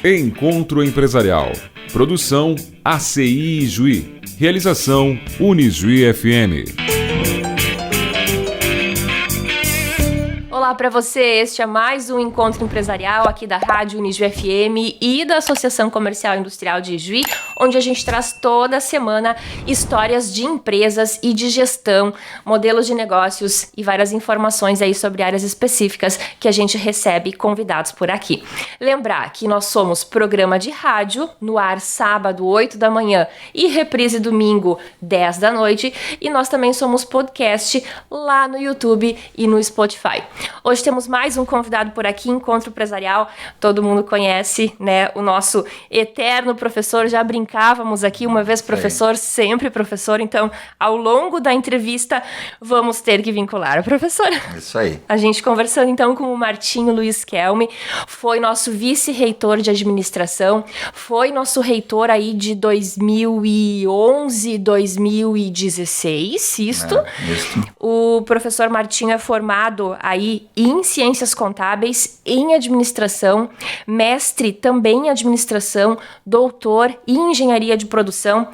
Encontro Empresarial. Produção ACI Juí. Realização Unijuí FM. Olá para você, este é mais um Encontro Empresarial aqui da Rádio Unijuí FM e da Associação Comercial e Industrial de Juí, onde a gente traz toda semana histórias de empresas e de gestão, modelos de negócios e várias informações aí sobre áreas específicas que a gente recebe convidados por aqui. Lembrar que nós somos programa de rádio, no ar sábado, 8 da manhã e reprise domingo, 10 da noite, e nós também somos podcast lá no YouTube e no Spotify. Hoje temos mais um convidado por aqui, Encontro Empresarial, todo mundo conhece, né, o nosso eterno professor, já brincávamos aqui, uma vez professor, sempre professor, então ao longo da entrevista vamos ter que vincular o professor. Isso aí. A gente conversando então com o Martinho Luiz Kelme, foi nosso vice-reitor de administração, foi nosso reitor aí de 2011, 2016, isto. O professor Martinho é formado aí em Ciências Contábeis, em Administração, mestre também em Administração, doutor em Engenharia de Produção.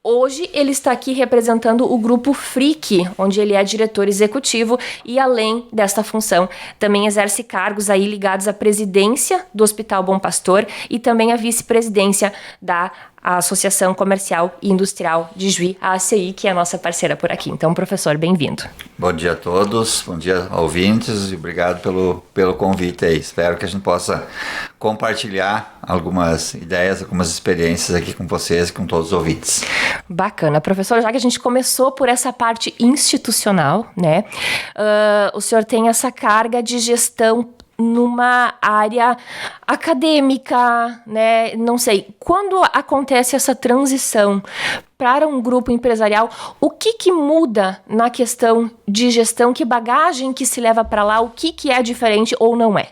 Hoje ele está aqui representando o Grupo Frick, onde ele é diretor executivo e, além desta função, também exerce cargos aí ligados à presidência do Hospital Bom Pastor e também à vice-presidência da Associação Comercial e Industrial de Juí, a ACI, que é a nossa parceira por aqui. Então, professor, bem-vindo. Bom dia a todos, bom dia ouvintes e obrigado pelo convite aí. Espero que a gente possa compartilhar algumas ideias, algumas experiências aqui com vocês e com todos os ouvintes. Bacana. Professor, já que a gente começou por essa parte institucional, né? O senhor tem essa carga de gestão numa área acadêmica, né? Não sei. Quando acontece essa transição para um grupo empresarial, o que muda na questão de gestão? Que bagagem que se leva para lá? O que é diferente ou não é?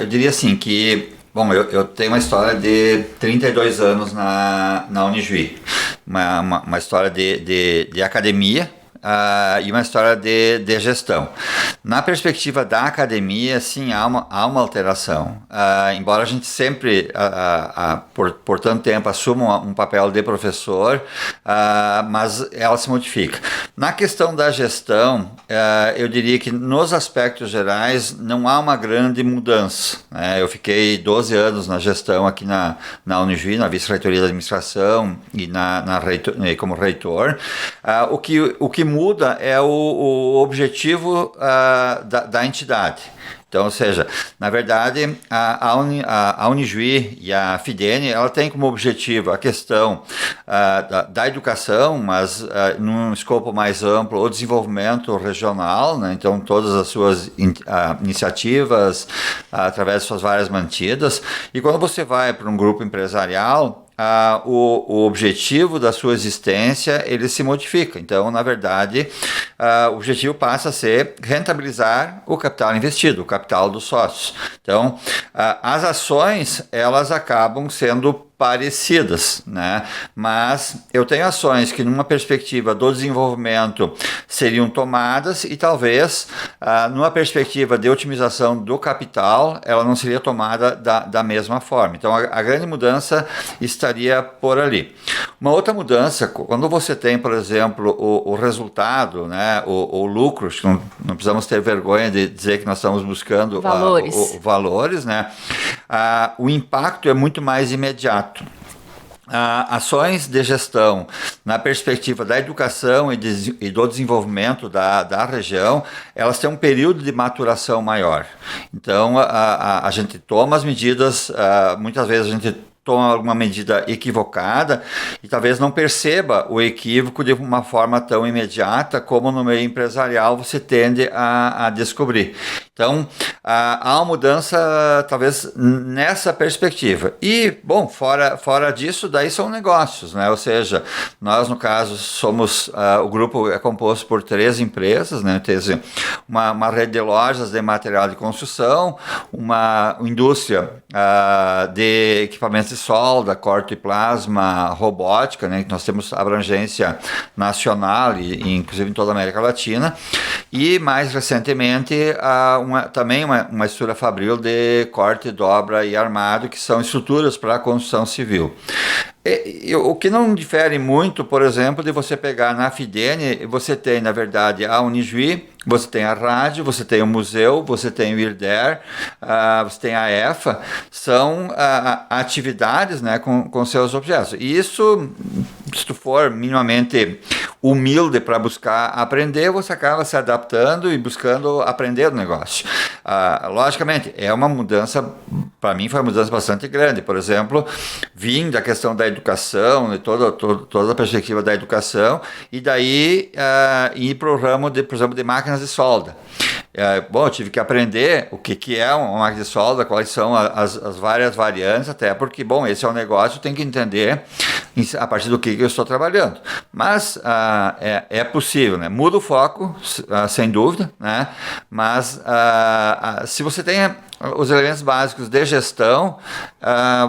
Eu diria assim que, bom, eu tenho uma história de 32 anos na Unijuí. Uma história de academia. E uma história de gestão. Na perspectiva da academia, sim, há uma alteração. Embora a gente sempre, por tanto tempo, assuma um papel de professor, mas ela se modifica. Na questão da gestão, eu diria que nos aspectos gerais não há uma grande mudança. Eu fiquei 12 anos na gestão aqui na Unijuí, na vice-reitoria da administração e como reitor. O que muda é o objetivo da entidade. Então, ou seja, na verdade, a Unijuí e a Fidene, ela tem como objetivo a questão da educação, mas num escopo mais amplo, o desenvolvimento regional, né? Então, todas as suas iniciativas, através de suas várias mantidas. E quando você vai para um grupo empresarial, o objetivo da sua existência ele se modifica. Então, na verdade, o objetivo passa a ser rentabilizar o capital investido, o capital dos sócios. Então, as ações elas acabam sendo parecidas, né? Mas eu tenho ações que numa perspectiva do desenvolvimento seriam tomadas e talvez numa perspectiva de otimização do capital ela não seria tomada da mesma forma. Então a grande mudança estaria por ali. Uma outra mudança, quando você tem, por exemplo, o resultado, né? O lucro, não precisamos ter vergonha de dizer que nós estamos buscando valores, né? O impacto é muito mais imediato. Ações de gestão na perspectiva da educação e do desenvolvimento da região, elas têm um período de maturação maior. Então, a gente toma as medidas, muitas vezes a gente toma alguma medida equivocada e talvez não perceba o equívoco de uma forma tão imediata como no meio empresarial você tende a descobrir. Então, há uma mudança talvez nessa perspectiva. E, bom, fora disso, daí são negócios, né? Ou seja, nós, no caso, somos, o grupo é composto por 3 empresas, né? Tem uma rede de lojas de material de construção, uma indústria de equipamentos de solda, corte e plasma, robótica, né? Nós temos abrangência nacional e inclusive em toda a América Latina. E mais recentemente também uma estrutura fabril de corte, dobra e armado, que são estruturas para a construção civil. O que não difere muito, por exemplo, de você pegar na Fidene, você tem, na verdade, a Unijuí, você tem a rádio, você tem o museu, você tem o IRDER, você tem a EFA, são atividades, né, com seus objetos. E isso, se tu for minimamente humilde para buscar aprender, você acaba se adaptando e buscando aprender o negócio. Logicamente, é uma mudança, para mim foi uma mudança bastante grande. Por exemplo, vim da questão da educação, de toda a perspectiva da educação, e daí ir para o ramo, por exemplo, de máquinas de solda. Bom, eu tive que aprender o que é uma máquina de solda, quais são as várias variantes, até porque, bom, esse é um negócio, tem que entender a partir do que eu estou trabalhando. Mas é possível, né? Muda o foco, sem dúvida, né? Mas se você tem os elementos básicos de gestão,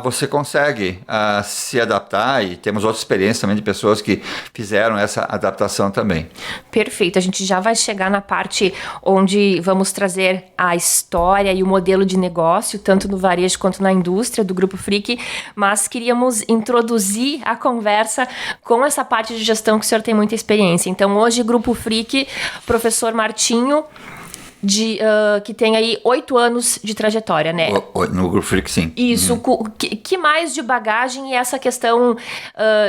você consegue se adaptar, e temos outras experiências também de pessoas que fizeram essa adaptação também. Perfeito, a gente já vai chegar na parte onde vamos trazer a história e o modelo de negócio, tanto no varejo quanto na indústria do Grupo Frick, mas queríamos introduzir a conversa com essa parte de gestão que o senhor tem muita experiência. Então, hoje, Grupo Frick, professor Martinho, que tem aí 8 anos de trajetória, né? No Grupo Frick, sim. Isso. Que mais de bagagem e essa questão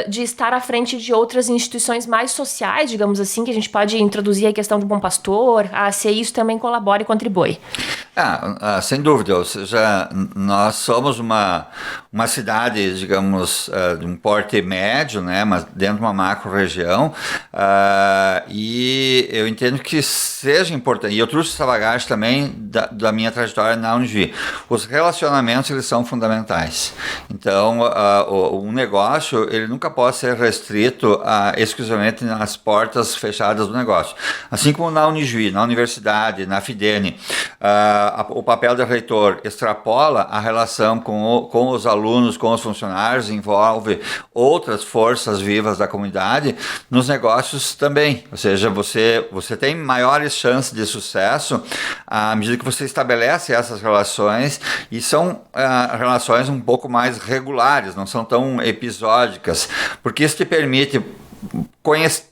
de estar à frente de outras instituições mais sociais, digamos assim, que a gente pode introduzir a questão do Bom Pastor, a ACI, isso também colabora e contribui. Sem dúvida. Ou seja, nós somos uma cidade, digamos, de um porte médio, né, mas dentro de uma macro-região, e eu entendo que seja importante, e eu trouxe essa bagagem também da minha trajetória na Unijuí. Os relacionamentos, eles são fundamentais. Então, um negócio, ele nunca pode ser restrito exclusivamente nas portas fechadas do negócio. Assim como na Unijuí, na universidade, na Fidene, o papel do reitor extrapola a relação com os alunos, com os funcionários, envolve outras forças vivas da comunidade, nos negócios também. Ou seja, você tem maiores chances de sucesso à medida que você estabelece essas relações, e são relações um pouco mais regulares, não são tão episódicas, porque isso te permite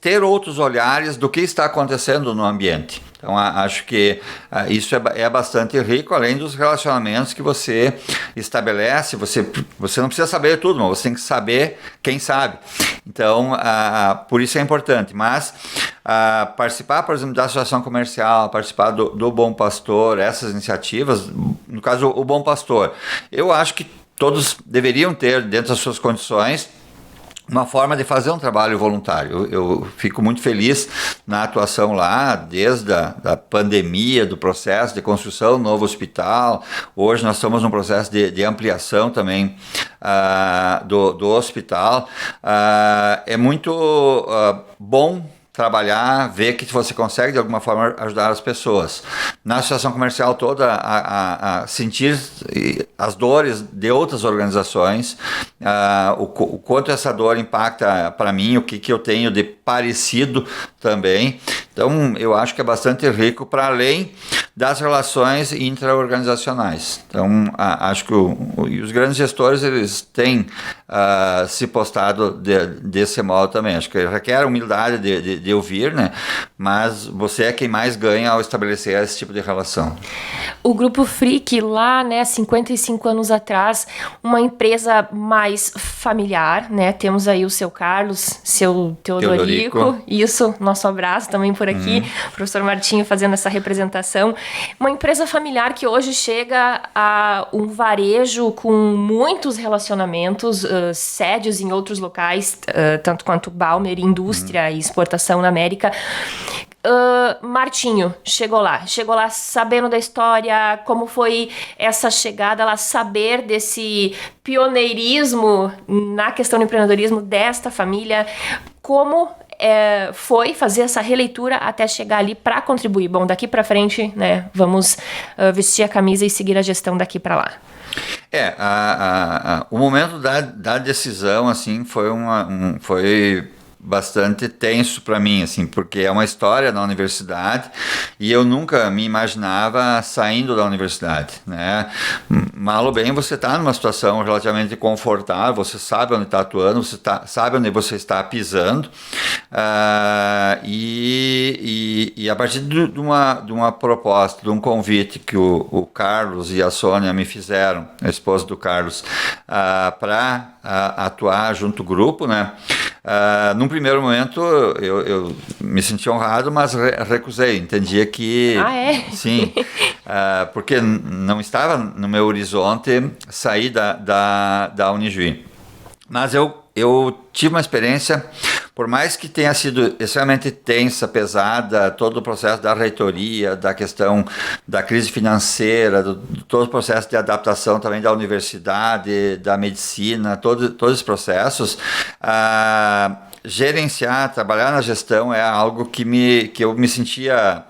ter outros olhares do que está acontecendo no ambiente. Então, acho que isso é bastante rico, além dos relacionamentos que você estabelece. Você não precisa saber tudo, mas você tem que saber quem sabe. Então, por isso é importante. Mas participar, por exemplo, da associação comercial, participar do Bom Pastor, essas iniciativas, no caso, o Bom Pastor, eu acho que todos deveriam ter, dentro das suas condições, uma forma de fazer um trabalho voluntário. Eu fico muito feliz na atuação lá, desde a pandemia, do processo de construção do novo hospital. Hoje nós estamos num processo de ampliação também do hospital. É muito bom trabalhar, ver que você consegue de alguma forma ajudar as pessoas. Na associação comercial toda, a sentir as dores de outras organizações, o quanto essa dor impacta para mim, o que eu tenho de parecido também. Então, eu acho que é bastante rico para além das relações intra-organizacionais. Então, acho que os grandes gestores, eles têm se postado desse modo também. Acho que requer humildade de ouvir, né? Mas você é quem mais ganha ao estabelecer esse tipo de relação. O Grupo Frick, lá, né, 55 anos atrás, uma empresa mais familiar, né? Temos aí o seu Carlos, seu Teodorico. Isso, nosso abraço também por aqui. Professor Martinho fazendo essa representação. Uma empresa familiar que hoje chega a um varejo com muitos relacionamentos, sédios em outros locais, tanto quanto Balmer, indústria e exportação na América. Martinho chegou lá sabendo da história, como foi essa chegada lá, saber desse pioneirismo na questão do empreendedorismo desta família, como foi fazer essa releitura até chegar ali para contribuir? Bom, daqui para frente, né, vamos vestir a camisa e seguir a gestão daqui para lá. O momento da decisão, assim, foi bastante tenso para mim, assim, porque é uma história na universidade e eu nunca me imaginava saindo da universidade, né? Mal ou bem, você está numa situação relativamente confortável, você sabe onde está atuando, você sabe onde você está pisando, e a partir de uma proposta, de um convite que o Carlos e a Sônia me fizeram, a esposa do Carlos, para atuar junto ao grupo, né? Num primeiro momento eu me senti honrado, mas recusei, entendia que... Sim, porque não estava no meu horizonte sair da Unijuí. Mas eu tive uma experiência, por mais que tenha sido extremamente tensa, pesada, todo o processo da reitoria, da questão da crise financeira, todo o processo de adaptação também da universidade, da medicina, todos os processos, gerenciar, trabalhar na gestão é algo que eu me sentia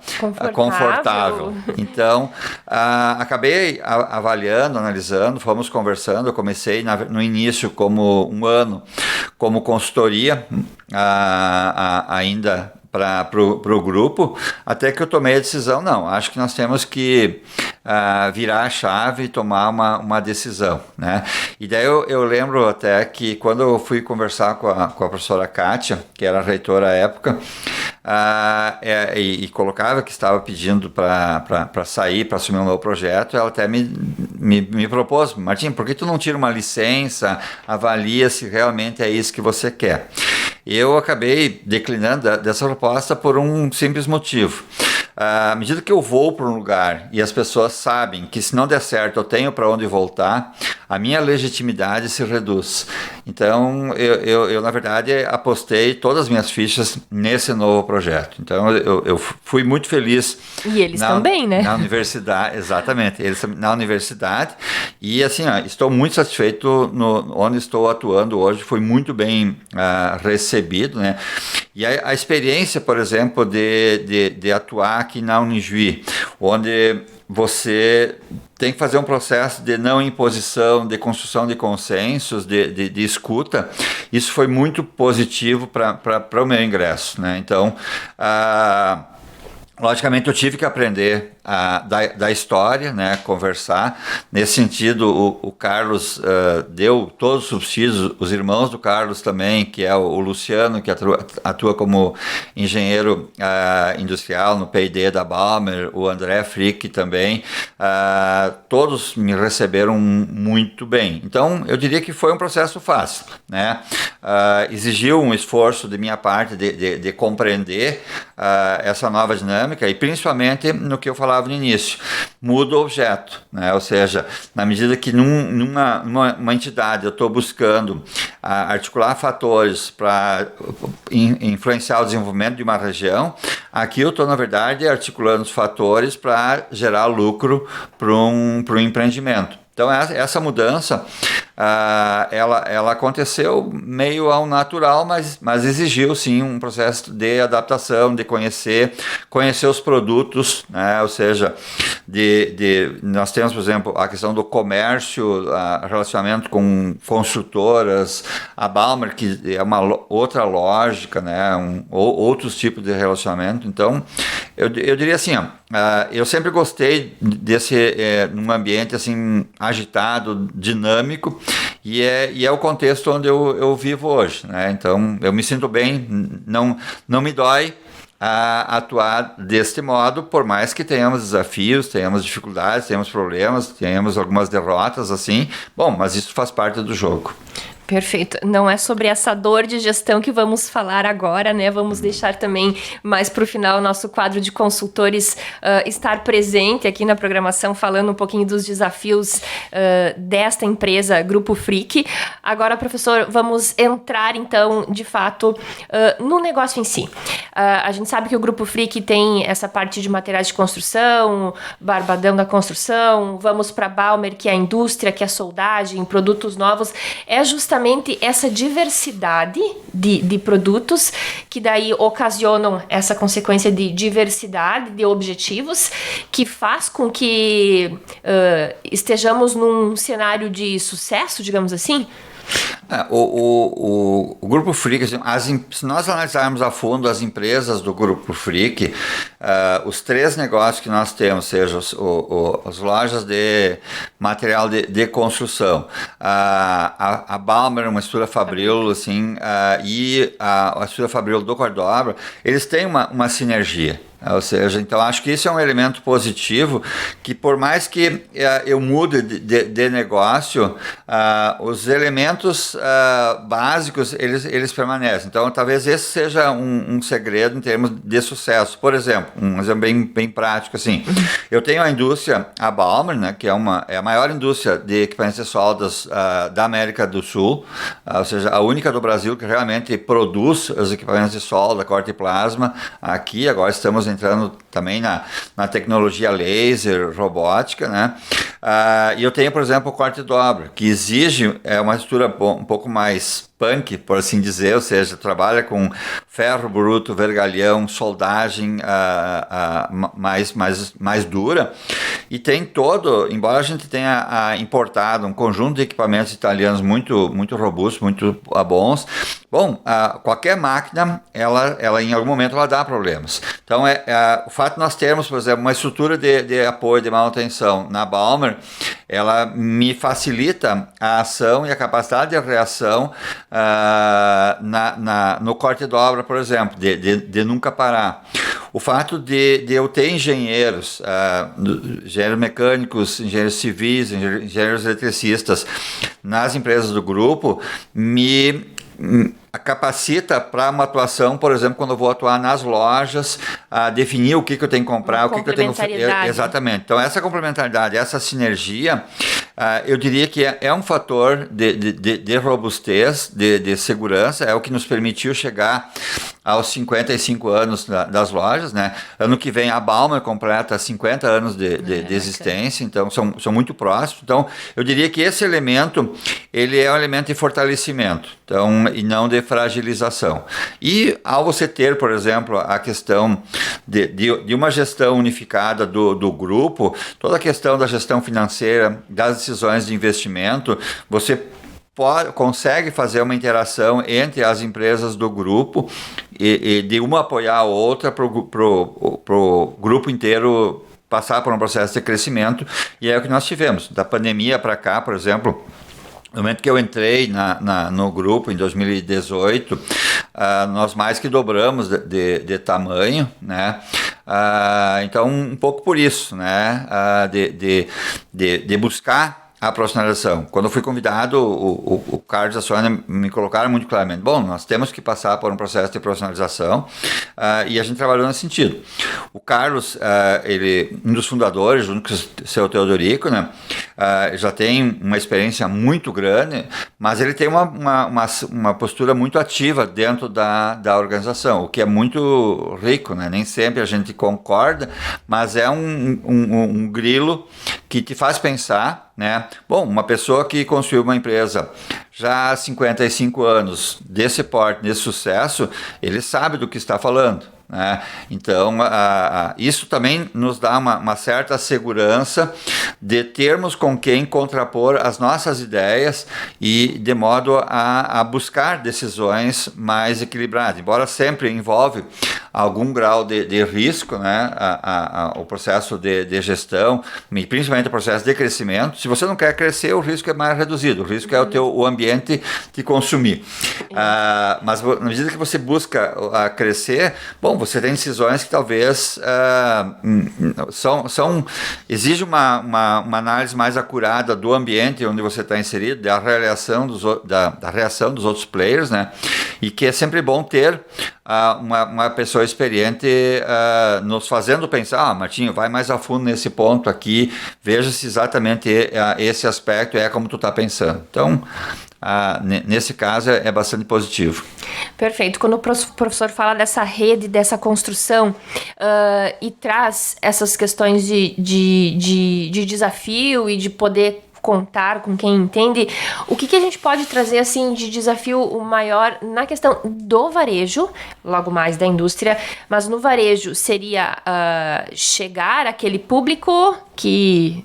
confortável. Então, acabei avaliando, analisando, fomos conversando. Eu comecei no início como um ano como consultoria, ainda para o grupo, até que eu tomei a decisão, não, acho que nós temos que virar a chave e tomar uma decisão, né? E daí eu lembro até que quando eu fui conversar com a professora Kátia, que era a reitora à época, e colocava que estava pedindo para sair, para assumir um novo projeto, ela até me propôs, Martim, por que tu não tira uma licença, avalia se realmente é isso que você quer? Eu acabei declinando dessa proposta por um simples motivo. À medida que eu vou para um lugar e as pessoas sabem que se não der certo eu tenho para onde voltar, a minha legitimidade se reduz. Então, eu na verdade, apostei todas as minhas fichas nesse novo projeto. Então, eu fui muito feliz. E eles também, né? Na universidade, exatamente. Eles na universidade. E, assim, estou muito satisfeito onde estou atuando hoje. Fui muito bem recebido, né? E a experiência, por exemplo, de atuar aqui na Unijuí, onde você tem que fazer um processo de não imposição, de construção de consensos, de escuta. Isso foi muito positivo para o meu ingresso, né? Então, logicamente eu tive que aprender da história, né, conversar. Nesse sentido, o Carlos deu todos os subsídios, os irmãos do Carlos também, que é o Luciano, que atua como engenheiro industrial no P&D da Balmer, o André Frick também, todos me receberam muito bem. Então, eu diria que foi um processo fácil, né? Exigiu um esforço de minha parte de compreender essa nova dinâmica e principalmente no que eu falava no início, muda o objeto, né? Ou seja, na medida que numa entidade eu estou buscando articular fatores para influenciar o desenvolvimento de uma região, aqui eu estou, na verdade, articulando os fatores para gerar lucro para um empreendimento. Então, essa mudança, ela aconteceu meio ao natural, mas exigiu, sim, um processo de adaptação, de conhecer os produtos, né? Ou seja, nós temos, por exemplo, a questão do comércio, relacionamento com construtoras, a Balmer, que é uma outra lógica, né? Outros tipos de relacionamento. Então, eu diria assim, eu sempre gostei num ambiente assim agitado, dinâmico, e é o contexto onde eu vivo hoje, né? Então, eu me sinto bem, não me dói atuar deste modo, por mais que tenhamos desafios, tenhamos dificuldades, tenhamos problemas, tenhamos algumas derrotas, assim. Bom, mas isso faz parte do jogo. Perfeito. Não é sobre essa dor de gestão que vamos falar agora, né? Vamos deixar também mais para o final o nosso quadro de consultores estar presente aqui na programação, falando um pouquinho dos desafios desta empresa, Grupo Frick. Agora, professor, vamos entrar então, de fato, no negócio em si. A gente sabe que o Grupo Frick tem essa parte de materiais de construção, Barbadão da construção, vamos para Balmer, que é a indústria, que é a soldagem, produtos novos. É justamente justamente essa diversidade de produtos que daí ocasionam essa consequência de diversidade de objetivos que faz com que estejamos num cenário de sucesso, digamos assim? O Grupo Frick, se nós analisarmos a fundo as empresas do Grupo Frick, os 3 negócios que nós temos, seja as lojas de material de construção, a Balmer, uma estrutura Fabril, assim, e a estrutura Fabril do Cordobra, eles têm uma sinergia. Ou seja, então acho que isso é um elemento positivo, que por mais que eu mude de negócio, os elementos básicos, eles permanecem. Então talvez esse seja um segredo em termos de sucesso. Por exemplo, um exemplo bem prático, assim, eu tenho a indústria, a Balmer, né, que é a maior indústria de equipamentos de soldas da América do Sul, ou seja, a única do Brasil que realmente produz os equipamentos de solda, corte e plasma. Aqui agora estamos entrando também na tecnologia laser, robótica, né? E eu tenho, por exemplo, o corte e dobra, que exige uma estrutura um pouco mais punk, por assim dizer, ou seja, trabalha com ferro bruto, vergalhão, soldagem mais dura, e tem embora a gente tenha importado um conjunto de equipamentos italianos muito robustos, muito bons, qualquer máquina, ela em algum momento ela dá problemas. Então, o fato de nós termos, por exemplo, uma estrutura de apoio, de manutenção na Balmer, ela me facilita a ação e a capacidade de reação no corte e dobra, por exemplo, de nunca parar. O fato de eu ter engenheiros mecânicos, engenheiros civis, engenheiros eletricistas nas empresas do grupo me capacita para uma atuação, por exemplo, quando eu vou atuar nas lojas, definir o que eu tenho que comprar, o que eu tenho que fazer. Exatamente. Então, essa complementaridade, essa sinergia, eu diria que é um fator de robustez, de segurança, é o que nos permitiu chegar aos 55 anos das lojas, né? Ano que vem a Balmer completa 50 anos de existência, então são muito próximos. Então, eu diria que esse elemento, ele é um elemento de fortalecimento, então, e não de fragilização. E ao você ter, por exemplo, a questão de uma gestão unificada do grupo, toda a questão da gestão financeira, das decisões de investimento, você consegue fazer uma interação entre as empresas do grupo e de uma apoiar a outra para o grupo inteiro passar por um processo de crescimento, e é o que nós tivemos. Da pandemia para cá, por exemplo, no momento que eu entrei no grupo, em 2018, nós mais que dobramos de tamanho, né? Então, um pouco por isso, né? De buscar a profissionalização. Quando eu fui convidado, o Carlos e a Sônia me colocaram muito claramente: bom, nós temos que passar por um processo de profissionalização, e a gente trabalhou nesse sentido. O Carlos, ele, um dos fundadores, junto com o seu Teodorico, né, já tem uma experiência muito grande, mas ele tem uma postura muito ativa dentro da organização, o que é muito rico, né? Nem sempre a gente concorda, mas é um grilo que te faz pensar, né? Bom, uma pessoa que construiu uma empresa já há 55 anos, desse porte, desse sucesso, ele sabe do que está falando, né? Então, isso também nos dá uma certa segurança de termos com quem contrapor as nossas ideias e de modo a buscar decisões mais equilibradas, embora sempre envolve algum grau de risco, né? O processo de gestão, e principalmente o processo de crescimento. Se você não quer crescer, o risco é mais reduzido, o risco é o ambiente te consumir. Mas na medida que você busca crescer, bom, você tem decisões que talvez exige uma análise mais acurada do ambiente onde você está inserido, da reação dos outros players, né? E que é sempre bom ter uma pessoa experiente nos fazendo pensar: Martinho, vai mais a fundo nesse ponto aqui, veja se exatamente esse aspecto é como tu está pensando. Então, nesse caso é bastante positivo. Perfeito. Quando o professor fala dessa rede, dessa construção, e traz essas questões de desafio e de poder contar com quem entende, o que a gente pode trazer assim de desafio maior na questão do varejo, logo mais da indústria, mas no varejo seria chegar àquele público que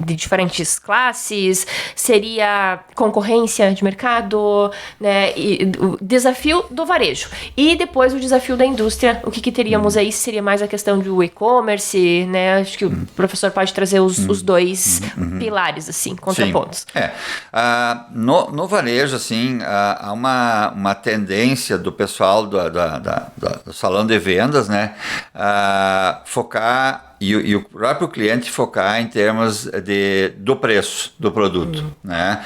de diferentes classes, seria concorrência de mercado, né, e o desafio do varejo. E depois o desafio da indústria, o que teríamos aí seria mais a questão do e-commerce, né? Acho que o professor pode trazer os dois pilares, assim, contrapontos. Sim. No varejo, assim, há uma tendência do pessoal do salão de vendas, né, focar e o próprio cliente focar em termos do preço do produto, né?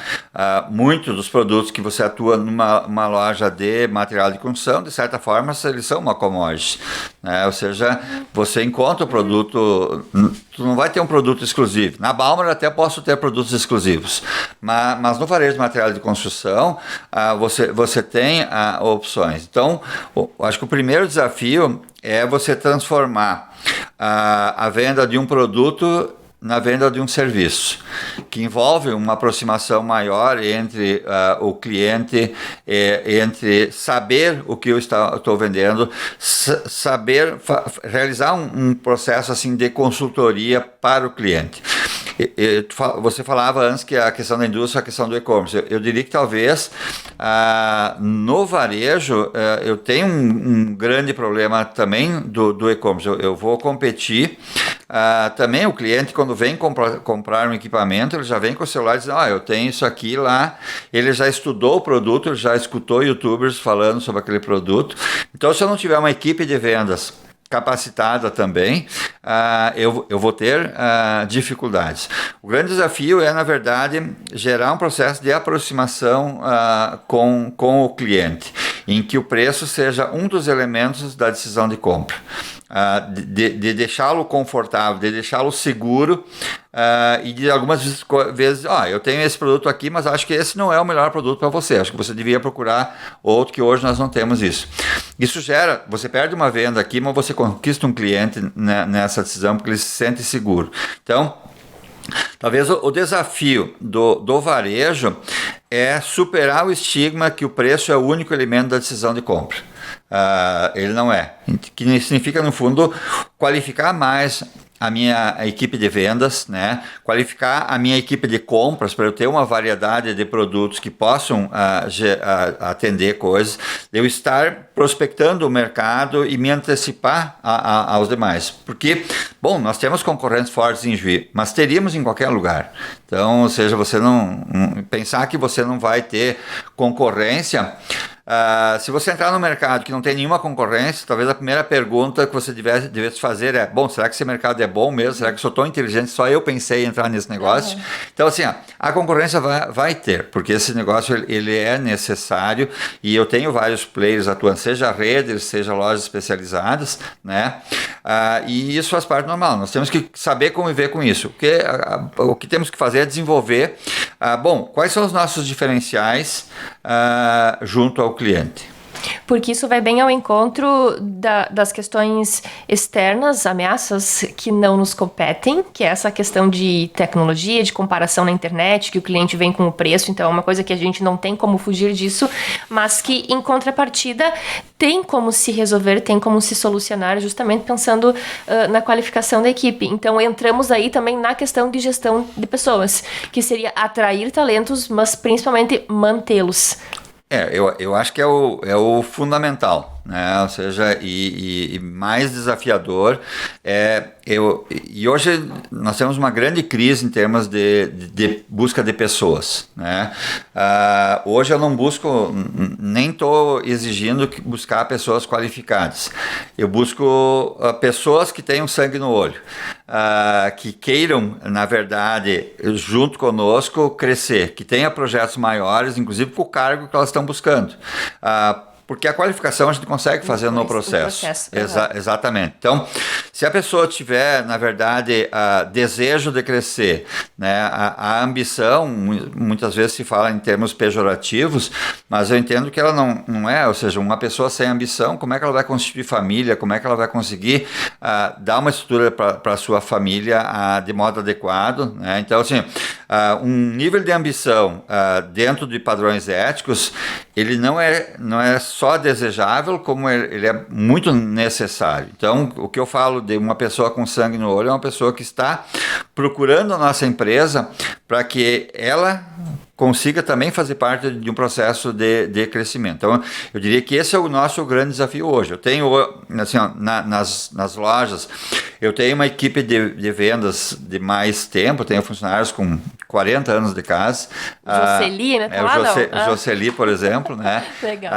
Muitos dos produtos que você atua numa loja de material de construção, de certa forma, eles são uma commodity, né? Ou seja, você encontra o produto, tu não vai ter um produto exclusivo. Na Baumer até posso ter produtos exclusivos, mas no varejo de material de construção, você tem opções. Então, acho que o primeiro desafio é você transformar a venda de um produto na venda de um serviço, que envolve uma aproximação maior entre o cliente, entre saber o que eu estou vendendo, saber realizar um processo assim de consultoria para o cliente. Você falava antes que a questão da indústria, a questão do e-commerce. Eu diria que talvez no varejo eu tenho um grande problema também do e-commerce. Eu vou competir. Também o cliente, quando vem comprar um equipamento, ele já vem com o celular dizendo, eu tenho isso aqui lá. Ele já estudou o produto, ele já escutou youtubers falando sobre aquele produto. Então, se eu não tiver uma equipe de vendas capacitada também, eu vou ter dificuldades. O grande desafio é, na verdade, gerar um processo de aproximação com o cliente, em que o preço seja um dos elementos da decisão de compra. De deixá-lo confortável, de deixá-lo seguro, e de algumas vezes, eu tenho esse produto aqui, mas acho que esse não é o melhor produto para você, acho que você devia procurar outro, que hoje nós não temos isso. Isso gera, você perde uma venda aqui, mas você conquista um cliente nessa decisão, porque ele se sente seguro. Então, talvez o desafio do varejo é superar o estigma que o preço é o único elemento da decisão de compra. Ele não é. Que significa, no fundo, qualificar mais a minha equipe de vendas, né? Qualificar a minha equipe de compras para eu ter uma variedade de produtos que possam atender coisas, eu estar prospectando o mercado e me antecipar aos demais. Porque, bom, nós temos concorrentes fortes em Juí, mas teríamos em qualquer lugar. Então, ou seja, você não pensar que você não vai ter concorrência. Se você entrar no mercado que não tem nenhuma concorrência, talvez a primeira pergunta que você devesse fazer é, será que esse mercado é bom mesmo? Será que eu sou tão inteligente? Só eu pensei em entrar nesse negócio? Então, assim, a concorrência vai ter, porque esse negócio ele é necessário e eu tenho vários players atuando, seja redes, seja lojas especializadas, né? E isso faz parte normal. Nós temos que saber conviver com isso. Porque o que temos que fazer é desenvolver, quais são os nossos diferenciais junto ao cliente. Porque isso vai bem ao encontro das questões externas, ameaças que não nos competem, que é essa questão de tecnologia, de comparação na internet, que o cliente vem com o preço, então é uma coisa que a gente não tem como fugir disso, mas que em contrapartida tem como se resolver, tem como se solucionar, justamente pensando na qualificação da equipe. Então entramos aí também na questão de gestão de pessoas, que seria atrair talentos, mas principalmente mantê-los. Eu acho que é o fundamental, né? Ou seja, e mais desafiador e hoje nós temos uma grande crise em termos de busca de pessoas, né? Hoje eu não busco, nem estou exigindo buscar pessoas qualificadas. Eu busco pessoas que tenham sangue no olho, que queiram, na verdade, junto conosco, crescer, que tenha projetos maiores, inclusive com o cargo que elas estão buscando. Porque a qualificação a gente consegue fazer no processo. Exatamente. Então, se a pessoa tiver, na verdade, desejo de crescer, né, a ambição, muitas vezes se fala em termos pejorativos, mas eu entendo que ela não é, ou seja, uma pessoa sem ambição, como é que ela vai constituir família, como é que ela vai conseguir dar uma estrutura para a sua família de modo adequado, né? Então, assim, um nível de ambição dentro de padrões éticos, ele não é só desejável, como ele é muito necessário. Então, o que eu falo de uma pessoa com sangue no olho é uma pessoa que está procurando a nossa empresa para que ela consiga também fazer parte de um processo de crescimento. Então, eu diria que esse é o nosso grande desafio hoje. Eu tenho, assim, ó, nas lojas, eu tenho uma equipe de vendas de mais tempo, tenho funcionários com 40 anos de casa. Jocely, né? O Jocely, por exemplo, né? Legal.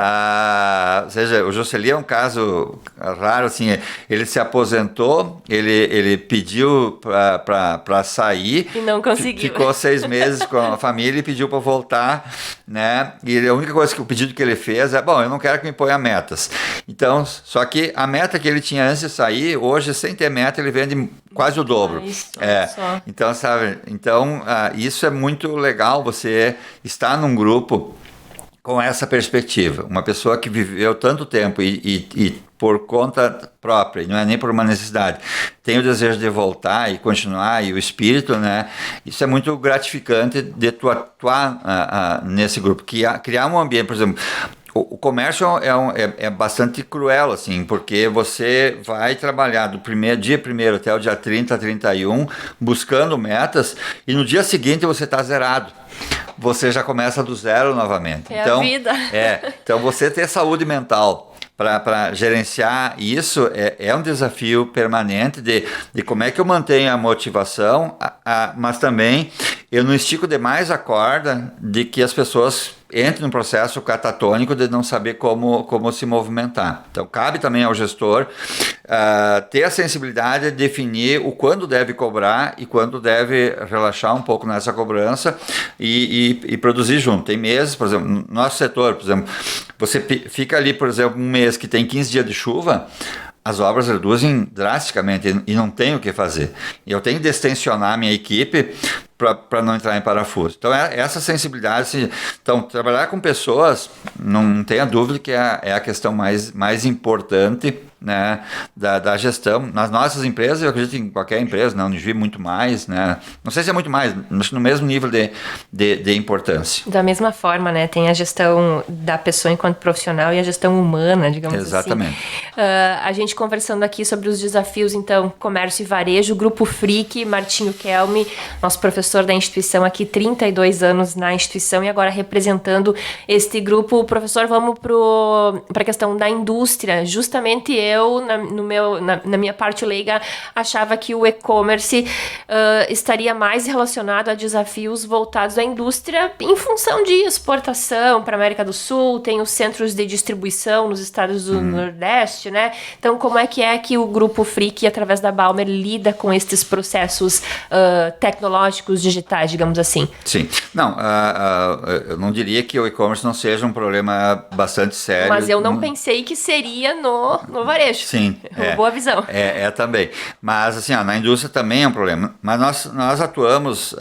Ou seja, o Jocely é um caso raro, assim, ele se aposentou, ele pediu para sair. E não conseguiu. Ficou 6 meses com a família e pediu para voltar, né? E a única coisa que o pedido que ele fez é, eu não quero que me ponha metas. Então, só que a meta que ele tinha antes de sair, hoje, sem ter meta, ele vende quase o dobro. Então, sabe? Então, isso é muito legal, você estar num grupo com essa perspectiva. Uma pessoa que viveu tanto tempo e por conta própria, e não é nem por uma necessidade, tem o desejo de voltar e continuar, e o espírito, né? Isso é muito gratificante de tu atuar nesse grupo. Criar um ambiente, por exemplo, o comércio é bastante cruel, assim, porque você vai trabalhar do dia 1º até o dia 30, 31, buscando metas, e no dia seguinte você está zerado. Você já começa do zero novamente. A vida. Então, você ter saúde mental para gerenciar isso é um desafio permanente de como é que eu mantenho a motivação, mas também eu não estico demais a corda de que as pessoas entrem num processo catatônico de não saber como se movimentar. Então, cabe também ao gestor ter a sensibilidade de definir o quando deve cobrar e quando deve relaxar um pouco nessa cobrança e produzir junto. Tem meses, por exemplo, no nosso setor, por exemplo, você fica ali, por exemplo, um mês que tem 15 dias de chuva, as obras reduzem drasticamente e não tem o que fazer. E eu tenho que destensionar a minha equipe para não entrar em parafuso. Então, essa sensibilidade, assim, então, trabalhar com pessoas, não tenha dúvida que é a questão mais importante, né, da gestão. Nas nossas empresas, eu acredito em qualquer empresa, na Unijuí muito mais, né? Não sei se é muito mais, mas no mesmo nível de importância. Da mesma forma, né? Tem a gestão da pessoa enquanto profissional e a gestão humana, digamos assim. Exatamente. A gente conversando aqui sobre os desafios, então, comércio e varejo, Grupo Frick, Martinho Kelmi, nosso professor da instituição aqui, 32 anos na instituição e agora representando este grupo. Professor, vamos para a questão da indústria. Justamente eu, na minha parte leiga, achava que o e-commerce estaria mais relacionado a desafios voltados à indústria em função de exportação para a América do Sul, tem os centros de distribuição nos estados do Nordeste, né? Então, como é que o Grupo Frick, através da Balmer, lida com estes processos tecnológicos, digitais, digamos assim? Sim. Não, eu não diria que o e-commerce não seja um problema bastante sério. Mas eu não pensei que seria no varejo. Sim. Uma boa visão. Também. Mas, assim, na indústria também é um problema. Mas nós atuamos...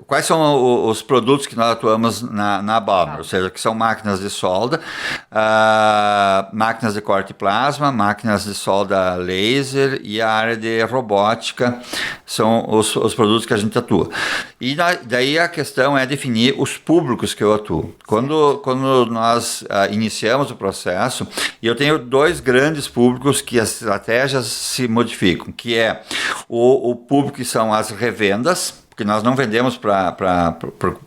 quais são os produtos que nós atuamos na Balmer? Ou seja, que são máquinas de solda, máquinas de corte plasma, máquinas de solda laser e a área de robótica são os produtos que a gente atua. E daí a questão é definir os públicos que eu atuo. Quando nós iniciamos o processo, e eu tenho 2 grandes públicos que as estratégias se modificam, que é o público que são as revendas, porque nós não vendemos para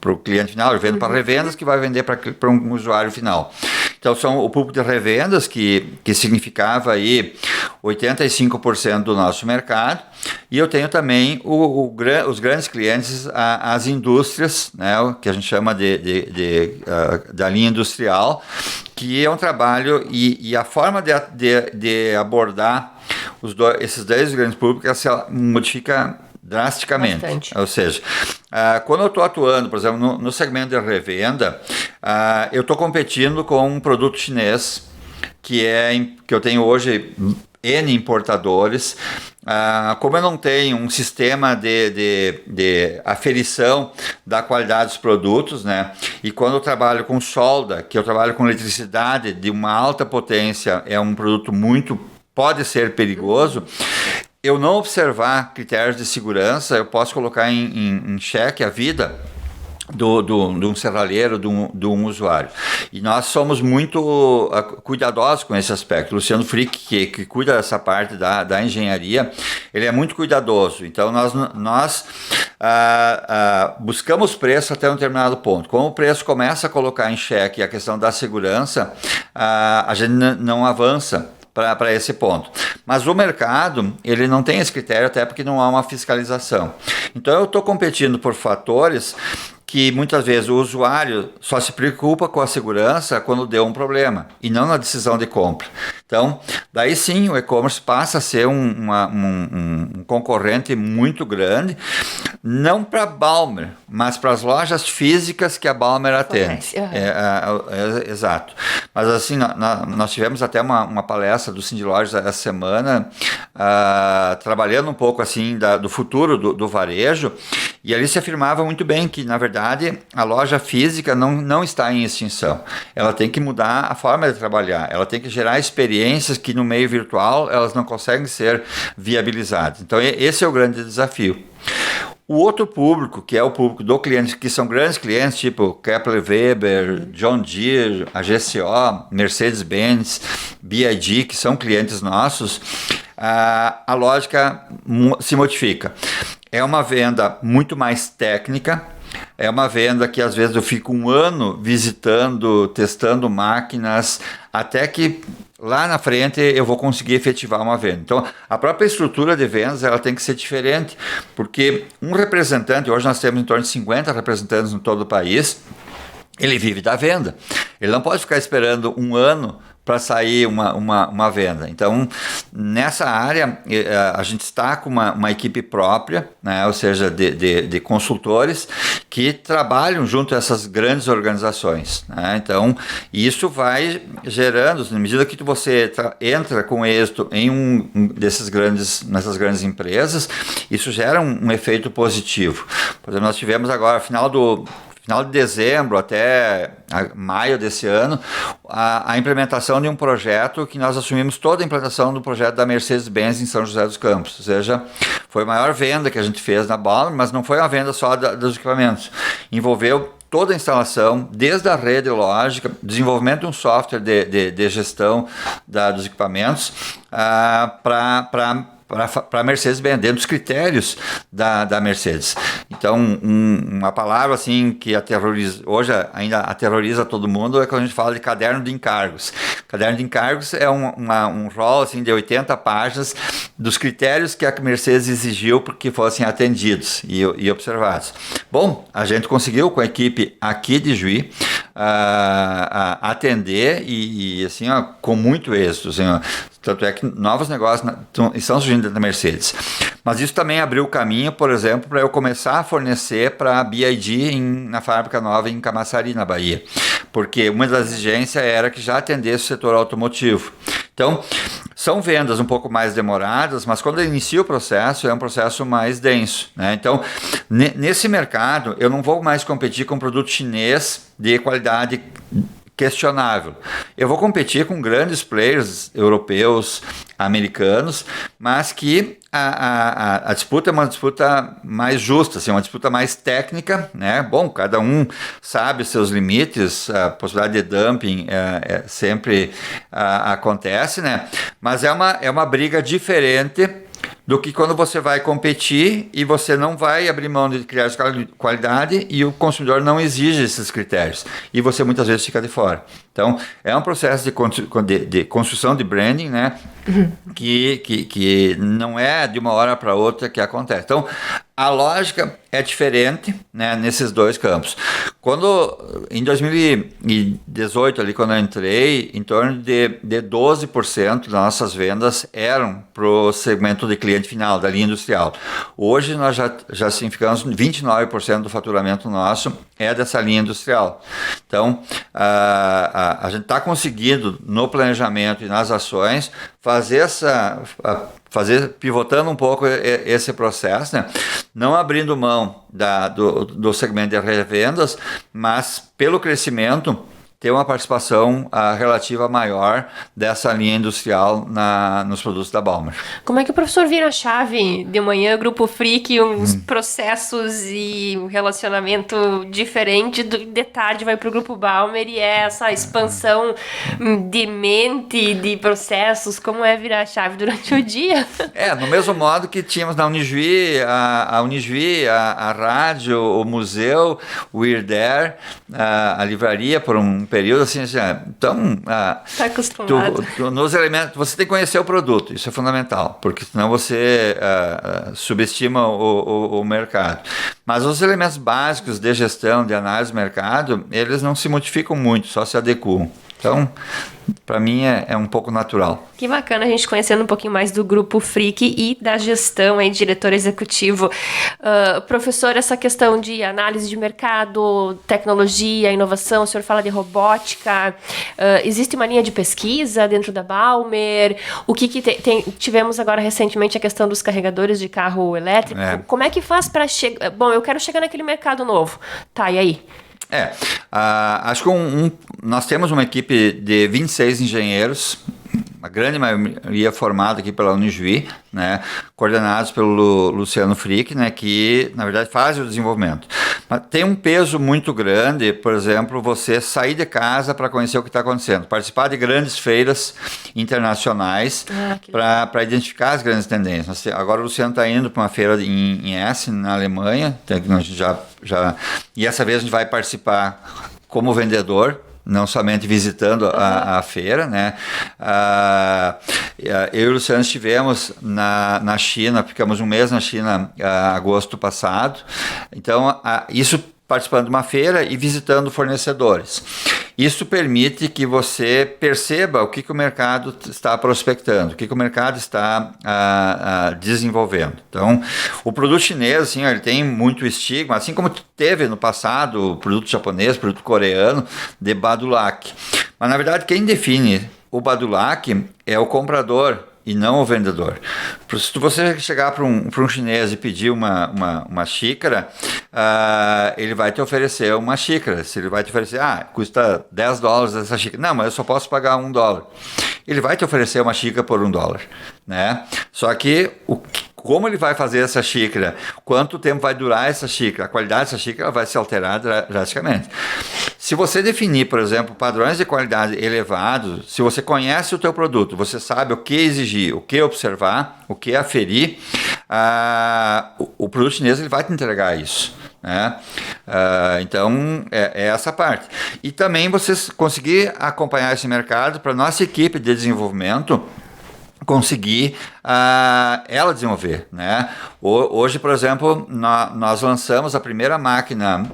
o cliente final, eu vendo para revendas que vai vender para um usuário final. Então, são o público de revendas, que significava aí 85% do nosso mercado, e eu tenho também os grandes clientes, as indústrias, né, o que a gente chama da linha industrial, que é um trabalho, e a forma de abordar esses 10 grandes públicos se modifica drasticamente. Bastante. Ou seja, quando eu estou atuando, por exemplo, no segmento de revenda, eu estou competindo com um produto chinês que eu tenho hoje N importadores. Como eu não tenho um sistema de aferição da qualidade dos produtos, né? E quando eu trabalho com solda, que eu trabalho com eletricidade de uma alta potência, é um produto pode ser perigoso. Eu não observar critérios de segurança, eu posso colocar em xeque a vida de um serralheiro, de um usuário. E nós somos muito cuidadosos com esse aspecto. O Luciano Frick, que cuida dessa parte da engenharia, ele é muito cuidadoso. Então, nós buscamos preço até um determinado ponto. Como o preço começa a colocar em xeque a questão da segurança, a gente não avança para esse ponto. Mas o mercado, ele não tem esse critério, até porque não há uma fiscalização. Então, eu estou competindo por fatores que muitas vezes o usuário só se preocupa com a segurança quando deu um problema e não na decisão de compra. Então, daí sim o e-commerce passa a ser um concorrente muito grande, não para a Balmer, mas para as lojas físicas que a Balmer atende. Exato. Mas assim, nós tivemos até uma palestra do Cindy Lojas essa semana, trabalhando um pouco assim do futuro do varejo, e ali se afirmava muito bem que, na verdade, a loja física não está em extinção. Ela tem que mudar a forma de trabalhar, ela tem que gerar experiências que no meio virtual elas não conseguem ser viabilizadas. Então, esse é o grande desafio. O outro público, que é o público do cliente, que são grandes clientes, tipo Kepler Weber, John Deere, a GCO, Mercedes-Benz, BYD, que são clientes nossos, a lógica se modifica. É uma venda muito mais técnica, é uma venda que às vezes eu fico um ano visitando, testando máquinas, até que lá na frente eu vou conseguir efetivar uma venda. Então, a própria estrutura de vendas ela tem que ser diferente, porque um representante, hoje nós temos em torno de 50 representantes em todo o país, ele vive da venda. Ele não pode ficar esperando um ano para sair uma venda. Então, nessa área, a gente está com uma equipe própria, né? Ou seja, de consultores que trabalham junto a essas grandes organizações, né? Então, isso vai gerando, na medida que você entra com êxito em nessas grandes empresas, isso gera um efeito positivo. Por exemplo, nós tivemos agora, final de dezembro até maio desse ano, a implementação de um projeto que nós assumimos toda a implantação do projeto da Mercedes-Benz em São José dos Campos. Ou seja, foi a maior venda que a gente fez na Balmer, mas não foi uma venda só dos equipamentos. Envolveu toda a instalação, desde a rede lógica, desenvolvimento de um software de gestão dos equipamentos para a Mercedes-Benz, dentro dos critérios da Mercedes. Então, uma palavra assim que hoje ainda aterroriza todo mundo é quando a gente fala de caderno de encargos. Caderno de encargos é um rol assim, de 80 páginas dos critérios que a Mercedes exigiu para que fossem atendidos e observados. Bom, a gente conseguiu com a equipe aqui de Juí atender e assim, com muito êxito. Assim, tanto é que novos negócios estão surgindo da Mercedes. Mas isso também abriu o caminho, por exemplo, para eu começar a fornecer para a BYD na fábrica nova em Camaçari, na Bahia. Porque uma das exigências era que já atendesse o setor automotivo. Então, são vendas um pouco mais demoradas, mas quando inicia o processo, é um processo mais denso, né? Então, nesse mercado, eu não vou mais competir com produto chinês de qualidade questionável. Eu vou competir com grandes players europeus, americanos, mas que a disputa é uma disputa mais justa, assim, uma disputa mais técnica, né? Bom, cada um sabe os seus limites, a possibilidade de dumping sempre acontece, né? Mas é uma briga diferente do que quando você vai competir e você não vai abrir mão de critérios de qualidade e o consumidor não exige esses critérios e você muitas vezes fica de fora. Então, é um processo de construção de branding, né? Que não é de uma hora para outra que acontece. Então, a lógica é diferente, né, nesses dois campos. Em 2018, ali, quando eu entrei, em torno de 12% das nossas vendas eram para o segmento de cliente cliente final, da linha industrial. Hoje nós já assim, ficamos 29% do faturamento nosso é dessa linha industrial. Então, a gente está conseguindo, no planejamento e nas ações, pivotando um pouco esse processo, né? Não abrindo mão do segmento de revendas, mas pelo crescimento, ter uma participação relativa maior dessa linha industrial nos produtos da Balmer. Como é que o professor vira a chave de manhã, Grupo Frick, uns processos e um relacionamento diferente, de tarde vai para o Grupo Balmer e é essa expansão de mente, de processos, como é virar a chave durante o dia? No mesmo modo que tínhamos na Unijuí, a Unijuí, a rádio, o museu, o IRDER, a livraria por um período assim, então tá acostumado. Nos elementos, você tem que conhecer o produto, isso é fundamental, porque senão você subestima o mercado. Mas os elementos básicos de gestão, de análise do mercado, eles não se modificam muito, só se adequam. Então, para mim é um pouco natural. Que bacana a gente conhecendo um pouquinho mais do Grupo Frick e da gestão aí, diretor executivo. Professor, essa questão de análise de mercado, tecnologia, inovação, o senhor fala de robótica, existe uma linha de pesquisa dentro da Balmer? O que tivemos agora recentemente a questão dos carregadores de carro elétrico. Como é que faz para chegar? Bom, eu quero chegar naquele mercado novo. Tá, e aí? Acho que nós temos uma equipe de 26 engenheiros, a grande maioria formada aqui pela Unijuí, né, coordenados pelo Luciano Frick, né, que na verdade faz o desenvolvimento. Mas tem um peso muito grande, por exemplo, você sair de casa para conhecer o que está acontecendo, participar de grandes feiras internacionais para identificar as grandes tendências. Agora o Luciano está indo para uma feira em Essen, na Alemanha, e essa vez a gente vai participar como vendedor, não somente visitando a feira, né? Eu e o Luciano estivemos na China, ficamos um mês na China, agosto passado. Então, isso participando de uma feira e visitando fornecedores. Isso permite que você perceba o que o mercado está prospectando, o que o mercado está desenvolvendo. Então, o produto chinês, assim, ele tem muito estigma, assim como teve no passado o produto japonês, o produto coreano, de Badulac. Mas, na verdade, quem define o Badulac é o comprador e não o vendedor. Se você chegar para um chinês e pedir uma xícara, ele vai te oferecer uma xícara. Se ele vai te oferecer, custa $10 essa xícara. Não, mas eu só posso pagar $1. Ele vai te oferecer uma xícara por $1, né? Só que como ele vai fazer essa xícara, quanto tempo vai durar essa xícara, a qualidade dessa xícara vai se alterar drasticamente. Se você definir, por exemplo, padrões de qualidade elevados, se você conhece o teu produto, você sabe o que exigir, o que observar, o que aferir, o produto chinês ele vai te entregar isso, né? Então, é essa parte. E também você conseguir acompanhar esse mercado para a nossa equipe de desenvolvimento conseguir ela desenvolver, né? Hoje, por exemplo, nós lançamos a primeira máquina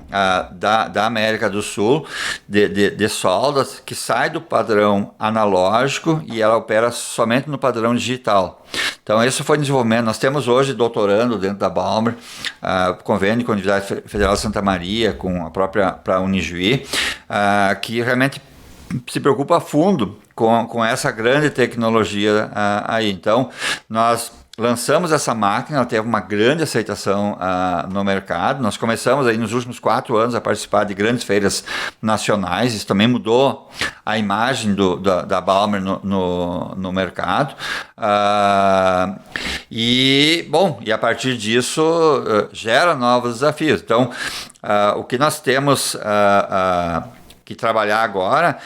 da América do Sul de soldas que sai do padrão analógico e ela opera somente no padrão digital. Então, esse foi o desenvolvimento. Nós temos hoje doutorando dentro da Balmer, convênio com a Universidade Federal de Santa Maria, com a própria Unijuí, que realmente se preocupa a fundo com essa grande tecnologia aí. Então, nós lançamos essa máquina, ela teve uma grande aceitação no mercado. Nós começamos aí nos últimos 4 anos a participar de grandes feiras nacionais. Isso também mudou a imagem da Balmer no mercado. E a partir disso gera novos desafios. Então, o que nós temos que trabalhar agora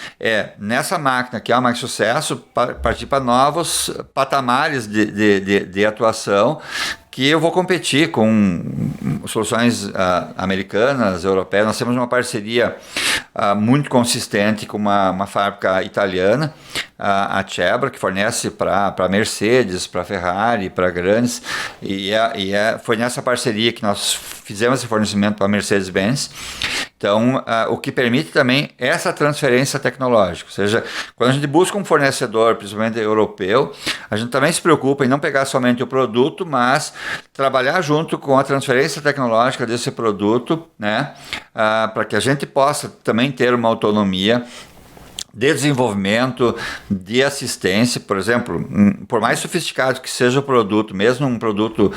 nessa máquina, que é uma sucesso, partir para novos patamares de atuação, que eu vou competir com soluções americanas, europeias. Nós temos uma parceria muito consistente com uma fábrica italiana, a Cebra, que fornece para Mercedes, para Ferrari, para grandes, foi nessa parceria que nós fizemos esse fornecimento para a Mercedes-Benz, Então, o que permite também essa transferência tecnológica. Ou seja, quando a gente busca um fornecedor, principalmente europeu, a gente também se preocupa em não pegar somente o produto, mas trabalhar junto com a transferência tecnológica desse produto, né, para que a gente possa também ter uma autonomia de desenvolvimento, de assistência. Por exemplo, por mais sofisticado que seja o produto, mesmo um produto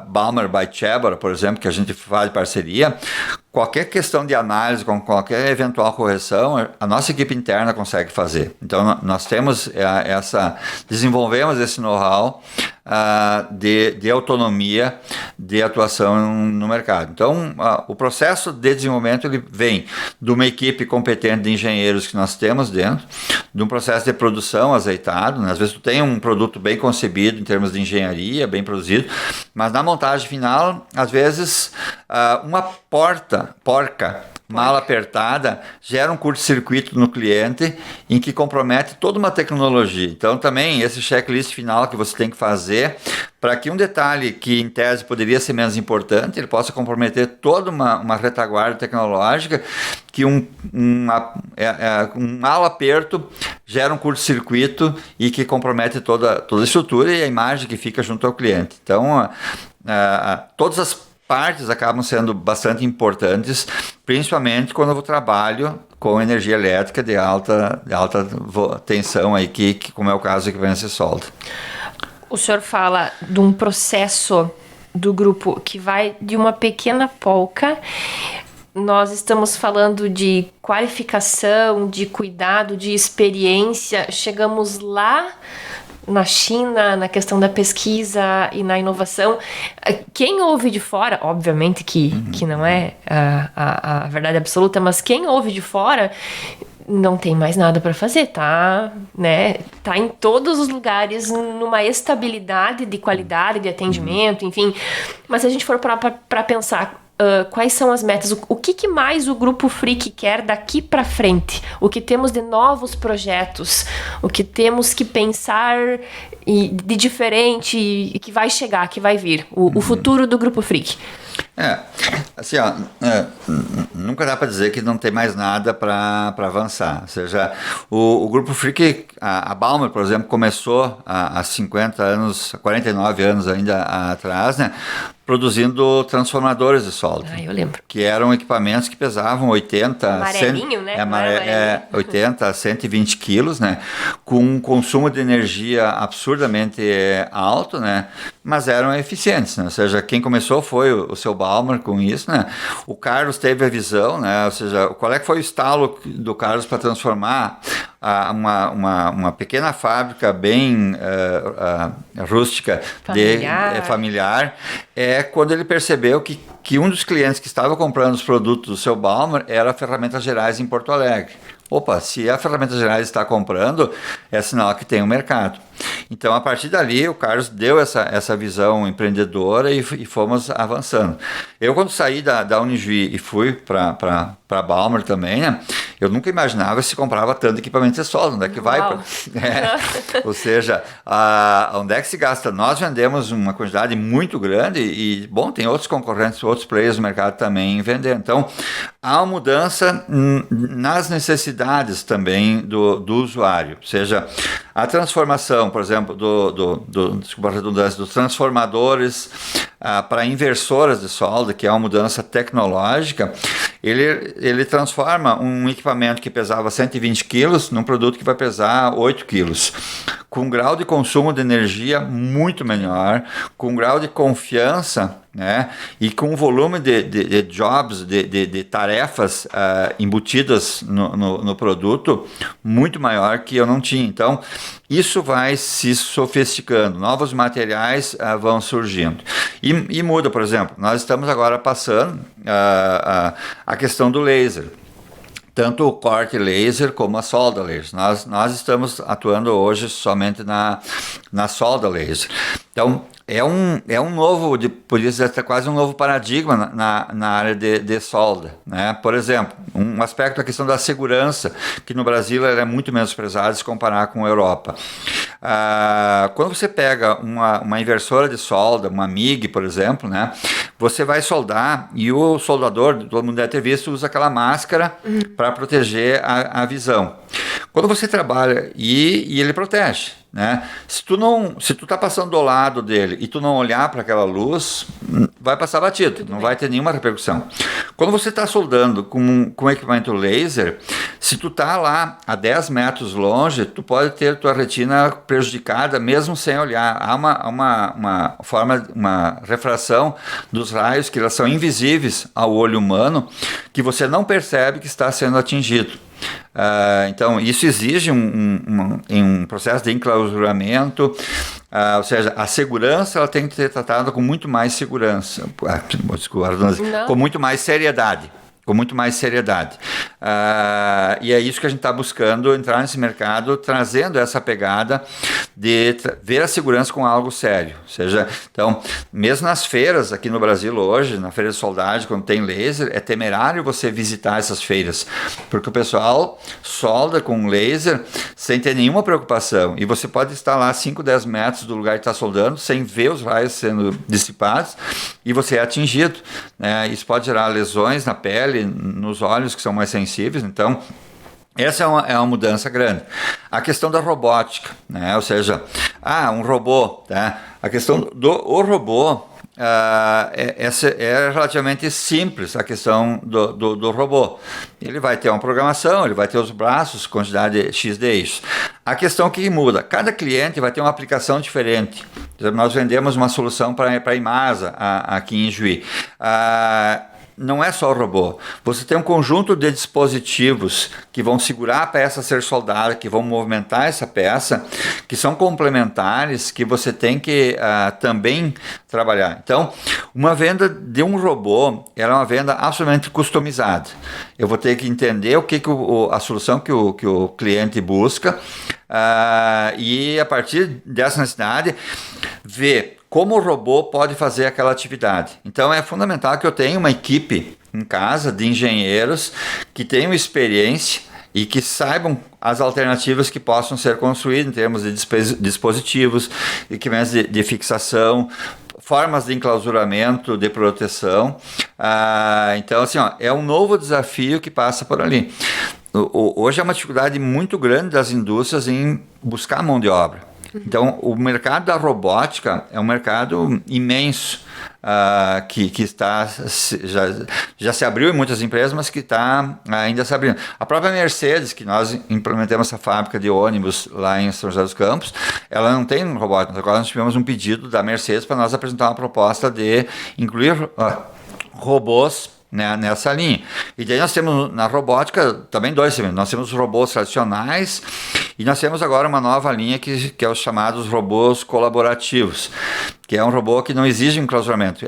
Balmer by Chebra, por exemplo, que a gente faz parceria, qualquer questão de análise, com qualquer eventual correção, a nossa equipe interna consegue fazer. Então, nós temos desenvolvemos esse know-how de autonomia de atuação no mercado. Então, o processo de desenvolvimento ele vem de uma equipe competente de engenheiros que nós temos dentro, de um processo de produção azeitado, né? Às vezes tu tem um produto bem concebido em termos de engenharia, bem produzido, mas na montagem final, às vezes, uma porca mal apertada gera um curto-circuito no cliente em que compromete toda uma tecnologia. Então também esse checklist final que você tem que fazer para que um detalhe que em tese poderia ser menos importante, ele possa comprometer toda uma retaguarda tecnológica, que um mau aperto gera um curto-circuito e que compromete toda a estrutura e a imagem que fica junto ao cliente. Então todas as partes acabam sendo bastante importantes, principalmente quando eu trabalho com energia elétrica de alta tensão, aí, que como é o caso da equipamento de solda. O senhor fala de um processo do grupo que vai de uma pequena polca. Nós estamos falando de qualificação, de cuidado, de experiência. Chegamos lá na China, na questão da pesquisa e na inovação. Quem ouve de fora, obviamente que não é a verdade absoluta, mas quem ouve de fora não tem mais nada para fazer, tá em todos os lugares numa estabilidade de qualidade, de atendimento, enfim. Mas se a gente for para pensar quais são as metas, o que mais o Grupo Frick quer daqui para frente, o que temos de novos projetos, o que temos que pensar de diferente e que vai chegar, que vai vir, o futuro do Grupo Frick. Assim, nunca dá para dizer que não tem mais nada para avançar. Ou seja, o Grupo Frick, a Balmer, por exemplo, começou há 50 anos, 49 anos ainda atrás, né, produzindo transformadores de solda. Eu lembro. Que eram equipamentos que pesavam 80 a 120 quilos, né, com um consumo de energia absurdamente alto, né, mas eram eficientes, né? Ou seja, quem começou foi o seu Balmer com isso, né? O Carlos teve a visão, né? Ou seja, qual é que foi o estalo do Carlos para transformar uma pequena fábrica bem rústica, familiar, quando ele percebeu que um dos clientes que estava comprando os produtos do seu Balmer era a Ferramentas Gerais em Porto Alegre. Opa, se a Ferramentas Gerais está comprando, é sinal que tem um mercado. Então, a partir dali, o Carlos deu essa visão empreendedora e fomos avançando. Eu, quando saí da Unijuí e fui para a Balmer também, né, eu nunca imaginava se comprava tanto equipamento de solda. Onde é que vai? Ou seja, onde é que se gasta? Nós vendemos uma quantidade muito grande e, bom, tem outros concorrentes, outros players no mercado também vendendo. Então, há uma mudança nas necessidades também do usuário. Ou seja, a transformação, por exemplo, desculpa a redundância, dos transformadores para inversoras de solda, que é uma mudança tecnológica, ele transforma um equipamento que pesava 120 quilos num produto que vai pesar 8 quilos, com um grau de consumo de energia muito menor, com um grau de confiança, né, e com um volume de jobs, de tarefas embutidas no produto muito maior que eu não tinha. Então, isso vai se sofisticando, novos materiais vão surgindo. E muda, por exemplo, nós estamos agora passando a questão do laser. Tanto o corte laser como a solda laser. Nós estamos atuando hoje somente na solda laser. Então, é um novo, podia dizer até quase um novo paradigma na área de solda, né? Por exemplo, um aspecto da questão da segurança, que no Brasil ela é muito menosprezada se comparar com a Europa. Quando você pega uma inversora de solda, uma MIG, por exemplo, né, você vai soldar e o soldador, todo mundo deve ter visto, usa aquela máscara para proteger a visão. Quando você trabalha e ele protege, né? Se tu tá passando do lado dele e tu não olhar para aquela luz, vai passar batido, não vai ter nenhuma repercussão. Quando você está soldando com equipamento laser, se tu tá lá a 10 metros longe, tu pode ter tua retina prejudicada mesmo sem olhar. Há uma refração dos raios que elas são invisíveis ao olho humano, que você não percebe que está sendo atingido. Então, isso exige um processo de enclausuramento, ou seja, a segurança ela tem que ser tratada com muito mais segurança, com muito mais seriedade. E é isso que a gente está buscando, entrar nesse mercado, trazendo essa pegada de ver a segurança com algo sério. Ou seja, então, mesmo nas feiras aqui no Brasil hoje, na feira de soldagem, quando tem laser, é temerário você visitar essas feiras, porque o pessoal solda com laser sem ter nenhuma preocupação, e você pode estar lá 5, 10 metros do lugar que está soldando, sem ver os raios sendo dissipados, e você é atingido, né? Isso pode gerar lesões na pele, nos olhos, que são mais sensíveis. Então, essa é uma mudança grande. A questão da robótica, né? Ou seja, um robô, tá? A questão do robô, é relativamente simples, a questão do robô. Ele vai ter uma programação, ele vai ter os braços, quantidade X de eixos. A questão que muda, cada cliente vai ter uma aplicação diferente. Nós vendemos uma solução para a Imasa aqui em Juí. Não é só o robô. Você tem um conjunto de dispositivos que vão segurar a peça a ser soldada, que vão movimentar essa peça, que são complementares, que você tem que também trabalhar. Então, uma venda de um robô, ela é uma venda absolutamente customizada. Eu vou ter que entender a solução que o cliente busca, e a partir dessa necessidade, ver como o robô pode fazer aquela atividade. Então é fundamental que eu tenha uma equipe em casa de engenheiros que tenham experiência e que saibam as alternativas que possam ser construídas em termos de dispositivos, equipamentos de fixação, formas de enclausuramento, de proteção. Então, assim, é um novo desafio que passa por ali. Hoje é uma dificuldade muito grande das indústrias em buscar mão de obra. Então, o mercado da robótica é um mercado imenso, que está, já se abriu em muitas empresas, mas que está ainda se abrindo. A própria Mercedes, que nós implementamos essa fábrica de ônibus lá em São José dos Campos, ela não tem robótica. Agora nós tivemos um pedido da Mercedes para nós apresentar uma proposta de incluir robôs, né, nessa linha. E daí nós temos na robótica também dois segmentos. Nós temos os robôs tradicionais e nós temos agora uma nova linha que é os chamados robôs colaborativos, que é um robô que não exige enclausuramento.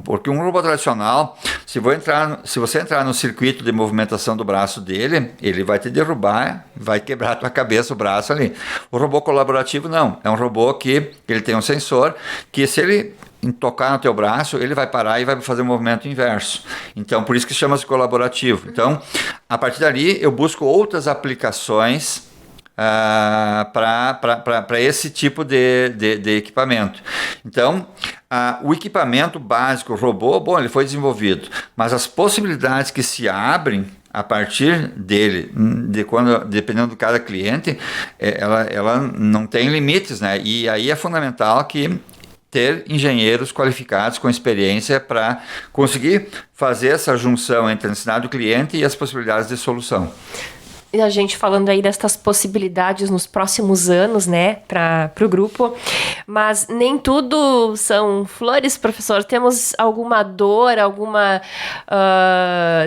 Porque um robô tradicional, se você entrar no circuito de movimentação do braço dele, ele vai te derrubar, vai quebrar a tua cabeça, o braço ali. O robô colaborativo não. É um robô que ele tem um sensor que, se ele tocar no teu braço, ele vai parar e vai fazer um movimento inverso. Então, por isso que chama-se colaborativo. Então, a partir dali, eu busco outras aplicações para esse tipo de equipamento. Então, o equipamento básico, o robô, ele foi desenvolvido, mas as possibilidades que se abrem a partir dele, dependendo de cada cliente, ela não tem limites, né? E aí é fundamental que ter engenheiros qualificados com experiência para conseguir fazer essa junção entre a necessidade do cliente e as possibilidades de solução. E a gente falando aí destas possibilidades nos próximos anos, né, para o grupo, mas nem tudo são flores, professor. Temos alguma dor, alguma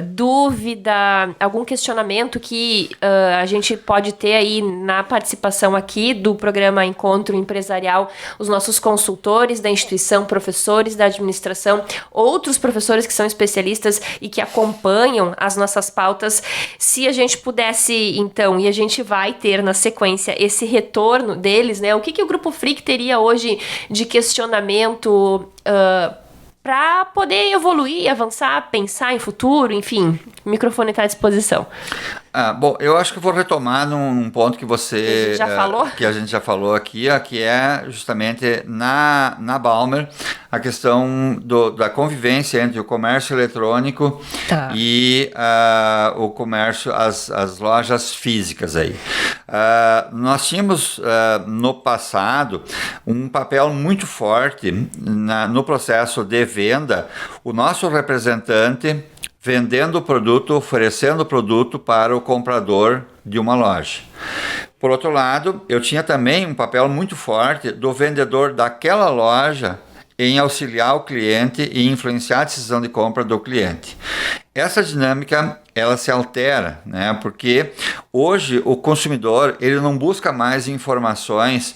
dúvida, algum questionamento que a gente pode ter aí na participação aqui do programa Encontro Empresarial, os nossos consultores da instituição, professores da administração, outros professores que são especialistas e que acompanham as nossas pautas. Se a gente pudesse, então, e a gente vai ter na sequência esse retorno deles, né? O que o Grupo Frick teria hoje de questionamento para poder evoluir, avançar, pensar em futuro, enfim, o microfone está à disposição. Bom, eu acho que eu vou retomar num ponto que você... Que a gente já falou aqui, que é justamente na Balmer, a questão da convivência entre o comércio eletrônico e o comércio, as lojas físicas aí. Nós tínhamos, no passado, um papel muito forte no processo de venda, o nosso representante vendendo o produto, oferecendo o produto para o comprador de uma loja. Por outro lado, eu tinha também um papel muito forte do vendedor daquela loja em auxiliar o cliente e influenciar a decisão de compra do cliente. Essa dinâmica, ela se altera, né? Porque hoje o consumidor, ele não busca mais informações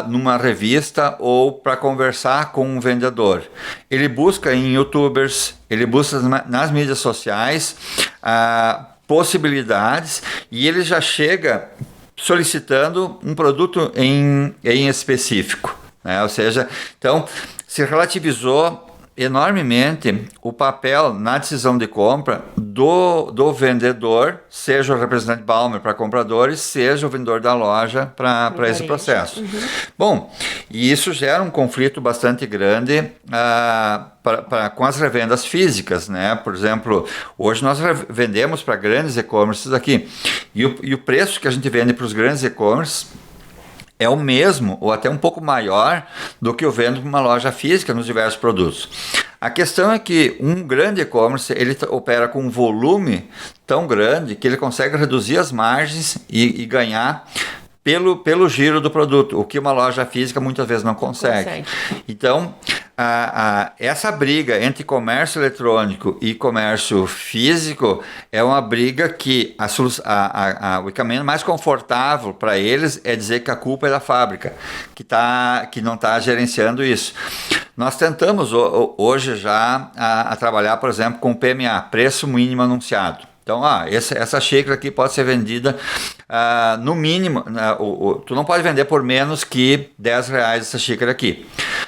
numa revista ou para conversar com um vendedor. Ele busca em YouTubers, ele busca nas mídias sociais possibilidades e ele já chega solicitando um produto em específico. Ou seja, então se relativizou enormemente o papel na decisão de compra do vendedor, seja o representante Balmer para compradores, seja o vendedor da loja para esse processo. Bom, e isso gera um conflito bastante grande com as revendas físicas, né? Por exemplo, hoje nós vendemos para grandes e-commerces aqui, e o preço que a gente vende para os grandes e-commerces é o mesmo ou até um pouco maior do que eu vendo para uma loja física nos diversos produtos. A questão é que um grande e-commerce ele opera com um volume tão grande que ele consegue reduzir as margens e ganhar pelo giro do produto, o que uma loja física muitas vezes não consegue. Então, essa briga entre comércio eletrônico e comércio físico é uma briga que o caminho mais confortável para eles é dizer que a culpa é da fábrica, que não está gerenciando isso. Nós tentamos hoje já a trabalhar, por exemplo, com o PMA, preço mínimo anunciado. Então, essa xícara aqui pode ser vendida no mínimo, tu não pode vender por menos que R$10 essa xícara aqui.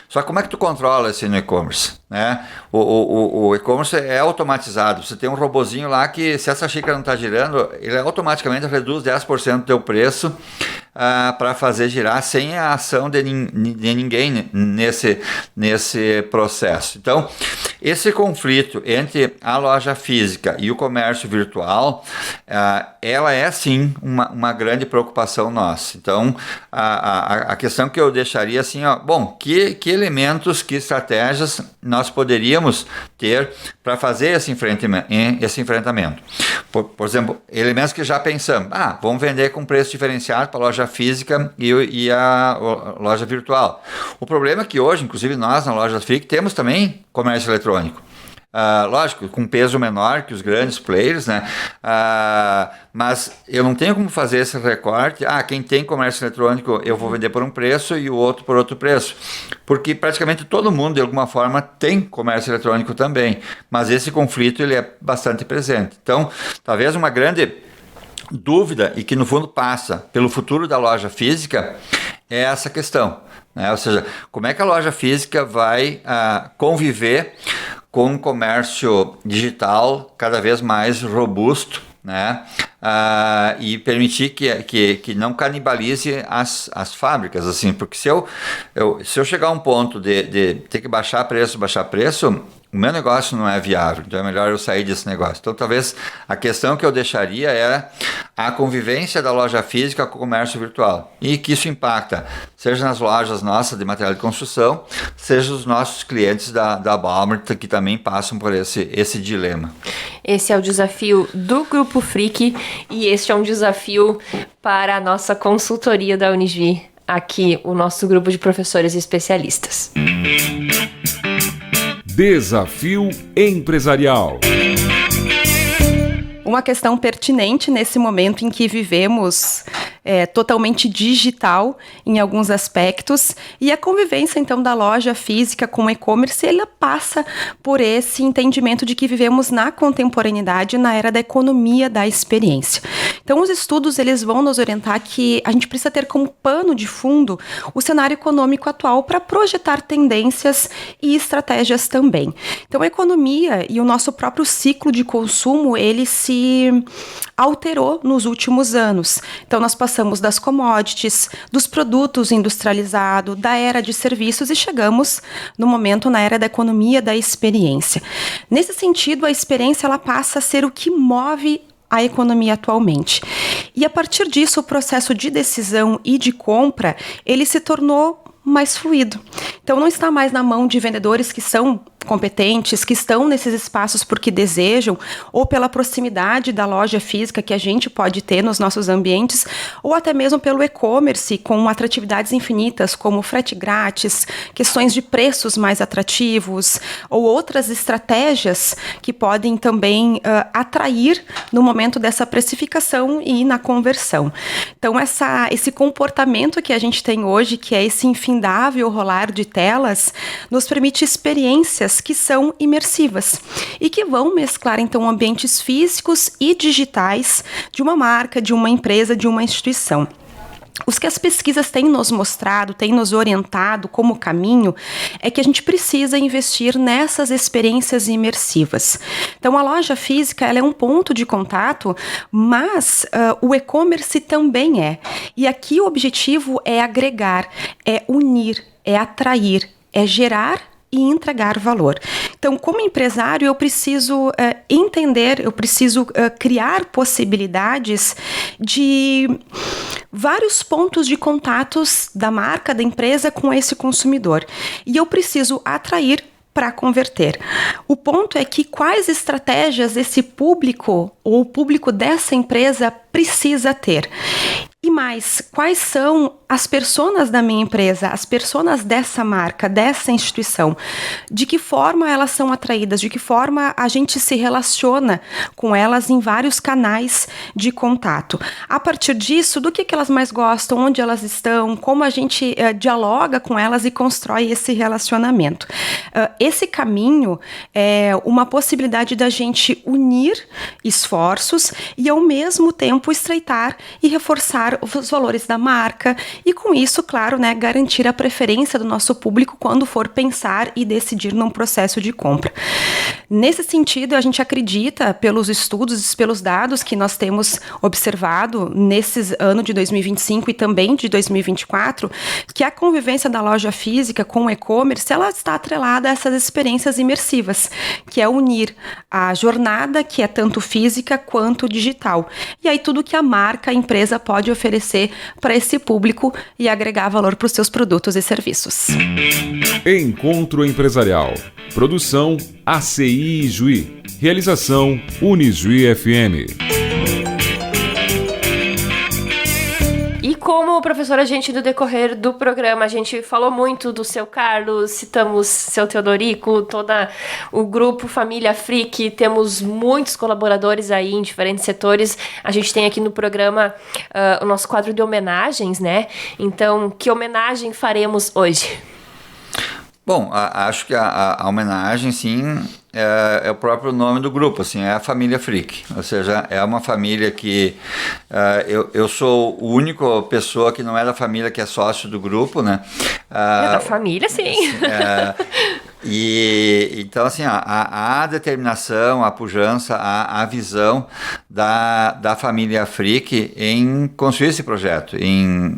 Só que como é que tu controla isso no e-commerce? Né? O e-commerce é automatizado. Você tem um robozinho lá que, se essa xícara não está girando, ele automaticamente reduz 10% do teu preço para fazer girar sem a ação de ninguém nesse processo. Então, esse conflito entre a loja física e o comércio virtual, ela é sim uma grande preocupação nossa. Então, a questão que eu deixaria assim, que elementos, que estratégias nós poderíamos ter para fazer esse enfrentamento. Por exemplo, elementos que já pensamos, vamos vender com preço diferenciado para a loja física e a loja virtual. O problema é que hoje, inclusive nós na loja física, temos também comércio eletrônico. Lógico, com peso menor que os grandes players, né? Mas eu não tenho como fazer esse recorte. Quem tem comércio eletrônico eu vou vender por um preço e o outro por outro preço. Porque praticamente todo mundo, de alguma forma, tem comércio eletrônico também. Mas esse conflito ele é bastante presente. Então, talvez uma grande dúvida, e que no fundo passa pelo futuro da loja física, é essa questão. Né? Ou seja, como é que a loja física vai conviver com um comércio digital cada vez mais robusto, né? E permitir que não canibalize as fábricas, assim, porque se eu chegar a um ponto de ter que baixar preço, o meu negócio não é viável, então é melhor eu sair desse negócio. Então, talvez a questão que eu deixaria é a convivência da loja física com o comércio virtual, e que isso impacta, seja nas lojas nossas de material de construção, seja os nossos clientes da Balmer, que também passam por esse dilema. Esse é o desafio do Grupo Frick, e este é um desafio para a nossa consultoria da Unisvi, aqui o nosso grupo de professores e especialistas. Desafio empresarial. Uma questão pertinente nesse momento em que vivemos totalmente digital em alguns aspectos, e a convivência então da loja física com o e-commerce, ela passa por esse entendimento de que vivemos na contemporaneidade, na era da economia da experiência. Então, os estudos eles vão nos orientar que a gente precisa ter como pano de fundo o cenário econômico atual para projetar tendências e estratégias também. Então, a economia e o nosso próprio ciclo de consumo, ele se alterou nos últimos anos. Então, nós passamos das commodities, dos produtos industrializados, da era de serviços e chegamos no momento na era da economia da experiência. Nesse sentido, a experiência ela passa a ser o que move a economia atualmente. E a partir disso, o processo de decisão e de compra, ele se tornou mais fluido. Então, não está mais na mão de vendedores que são competentes, que estão nesses espaços porque desejam, ou pela proximidade da loja física que a gente pode ter nos nossos ambientes, ou até mesmo pelo e-commerce, com atratividades infinitas, como frete grátis, questões de preços mais atrativos, ou outras estratégias que podem também atrair no momento dessa precificação e na conversão. Então, esse comportamento que a gente tem hoje, que é esse infindável rolar de telas, nos permite experiências que são imersivas e que vão mesclar, então, ambientes físicos e digitais de uma marca, de uma empresa, de uma instituição. Os que as pesquisas têm nos mostrado, têm nos orientado como caminho, é que a gente precisa investir nessas experiências imersivas. Então, a loja física ela é um ponto de contato, mas o e-commerce também é. E aqui o objetivo é agregar, é unir, é atrair, é gerar e entregar valor. Então, como empresário, eu preciso entender, eu preciso criar possibilidades de vários pontos de contatos da marca, da empresa com esse consumidor. E eu preciso atrair para converter. O ponto é que quais estratégias esse público ou o público dessa empresa precisa ter. E mais, quais são as personas da minha empresa, as personas dessa marca, dessa instituição? De que forma elas são atraídas? De que forma a gente se relaciona com elas em vários canais de contato? A partir disso, do que elas mais gostam, onde elas estão, como a gente dialoga com elas e constrói esse relacionamento. Esse caminho é uma possibilidade da gente unir esforços e, ao mesmo tempo, estreitar e reforçar os valores da marca e, com isso, claro, né, garantir a preferência do nosso público quando for pensar e decidir num processo de compra. Nesse sentido, a gente acredita, pelos estudos, pelos dados que nós temos observado nesses anos de 2025 e também de 2024, que a convivência da loja física com o e-commerce, ela está atrelada a essas experiências imersivas, que é unir a jornada, que é tanto física quanto digital. E aí tudo que a marca, a empresa pode oferecer para esse público e agregar valor para os seus produtos e serviços. Encontro Empresarial. Produção ACI Juí. Realização Unijuí FM. E como, professora, a gente, no decorrer do programa, a gente falou muito do seu Carlos, citamos seu Teodorico, todo o grupo Família Frick, temos muitos colaboradores aí em diferentes setores. A gente tem aqui no programa o nosso quadro de homenagens, né? Então, que homenagem faremos hoje? Bom, acho que a homenagem, sim, é o próprio nome do grupo, assim, é a família Frick. Ou seja, é uma família que eu sou a única pessoa que não é da família que é sócio do grupo, né? É da família, sim. E então, assim, a determinação, a pujança, a visão da família Frick em construir esse projeto.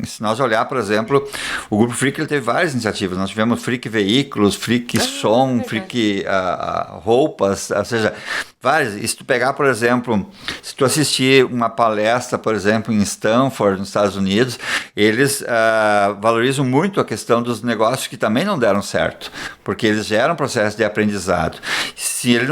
Se nós olhar, por exemplo, o Grupo Frick ele teve várias iniciativas. Nós tivemos Frick Veículos, Frick Som, Frick Roupas, ou seja, várias. E se tu pegar, por exemplo, se tu assistir uma palestra, por exemplo, em Stanford, nos Estados Unidos, eles valorizam muito a questão dos negócios que também não deram certo, porque eles geram um processo de aprendizado. Se ele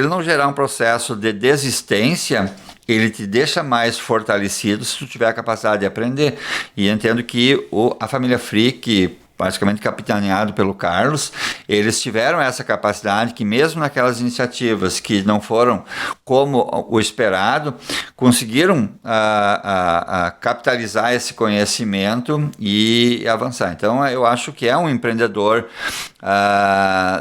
não gerar um processo de desistência, ele te deixa mais fortalecido se tu tiver a capacidade de aprender. E eu entendo que a família Frick, basicamente capitaneado pelo Carlos, eles tiveram essa capacidade que mesmo naquelas iniciativas que não foram como o esperado, conseguiram capitalizar esse conhecimento e avançar. Então, eu acho que é um empreendedor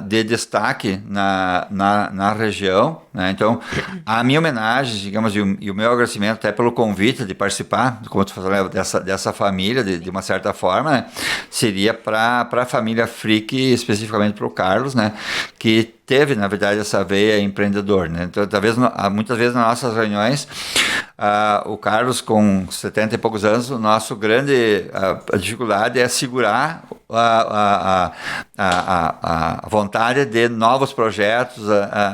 de destaque na região, né? Então, a minha homenagem, digamos, e o meu agradecimento até pelo convite de participar, como tu falou, dessa família, de uma certa forma, né? Seria para a família Frick, especificamente para o Carlos, né? Que teve, na verdade, essa veia empreendedor, né? Então, muitas vezes nas nossas reuniões, o Carlos, com 70 e poucos anos, a nossa grande dificuldade é segurar a vontade de novos projetos,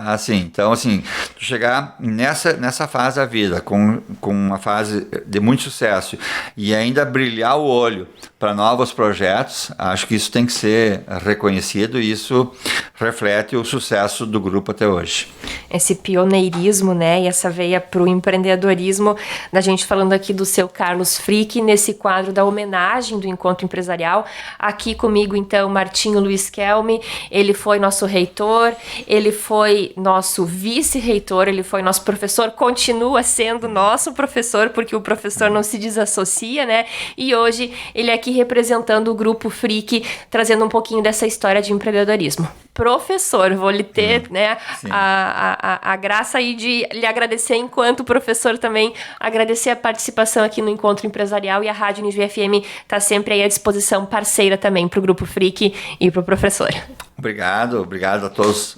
assim. Então, assim, chegar nessa fase da vida, com uma fase de muito sucesso e ainda brilhar o olho para novos projetos, acho que isso tem que ser reconhecido e isso reflete o sucesso do grupo até hoje. Esse pioneirismo, né, e essa veia para o empreendedorismo, da gente falando aqui do seu Carlos Frick, nesse quadro da homenagem do Encontro Empresarial. Aqui comigo, então, Martinho Luiz Kelme, ele foi nosso reitor, ele foi nosso vice-reitor, ele foi nosso professor, continua sendo nosso professor, porque o professor não se desassocia, né, e hoje ele é aqui representando o Grupo Frick, trazendo um pouquinho dessa história de empreendedorismo. Professor, vou lhe ter, né, a graça aí de lhe agradecer enquanto professor também, agradecer a participação aqui no Encontro Empresarial, e a Rádio Unijuí FM está sempre aí à disposição, parceira também para o Grupo Frick e para o professor. Obrigado a todos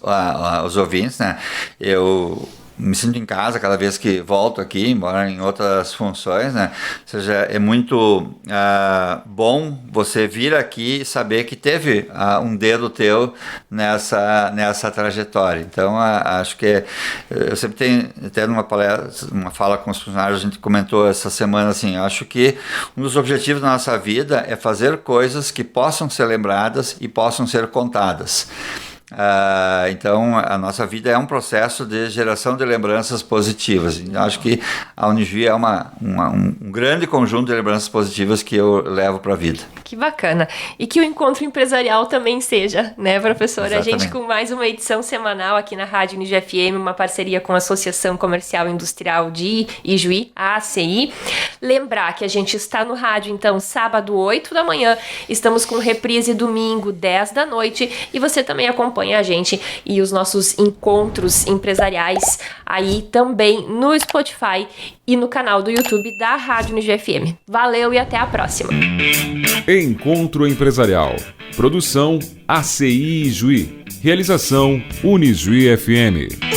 os ouvintes, né, eu me sinto em casa cada vez que volto aqui, embora em outras funções, né? Ou seja, é muito bom você vir aqui e saber que teve um dedo teu nessa trajetória. Então, acho que eu sempre tenho, até numa palestra, uma fala com os funcionários, a gente comentou essa semana, assim, acho que um dos objetivos da nossa vida é fazer coisas que possam ser lembradas e possam ser contadas. Então a nossa vida é um processo de geração de lembranças positivas. Acho que a Unijuí é um grande conjunto de lembranças positivas que eu levo para a vida. Que bacana. E que o Encontro Empresarial também seja, né, professora? Exatamente. A gente com mais uma edição semanal aqui na Rádio Unijuí FM, uma parceria com a Associação Comercial e Industrial de Ijuí, a ACI. Lembrar que a gente está no rádio, então, sábado, 8 da manhã, estamos com reprise domingo, 10 da noite, e você também acompanha a gente e os nossos encontros empresariais aí também no Spotify e no canal do YouTube da Rádio Unijuí FM. Valeu e até a próxima. Encontro Empresarial. Produção ACI Ijuí. Realização Unijuí FM.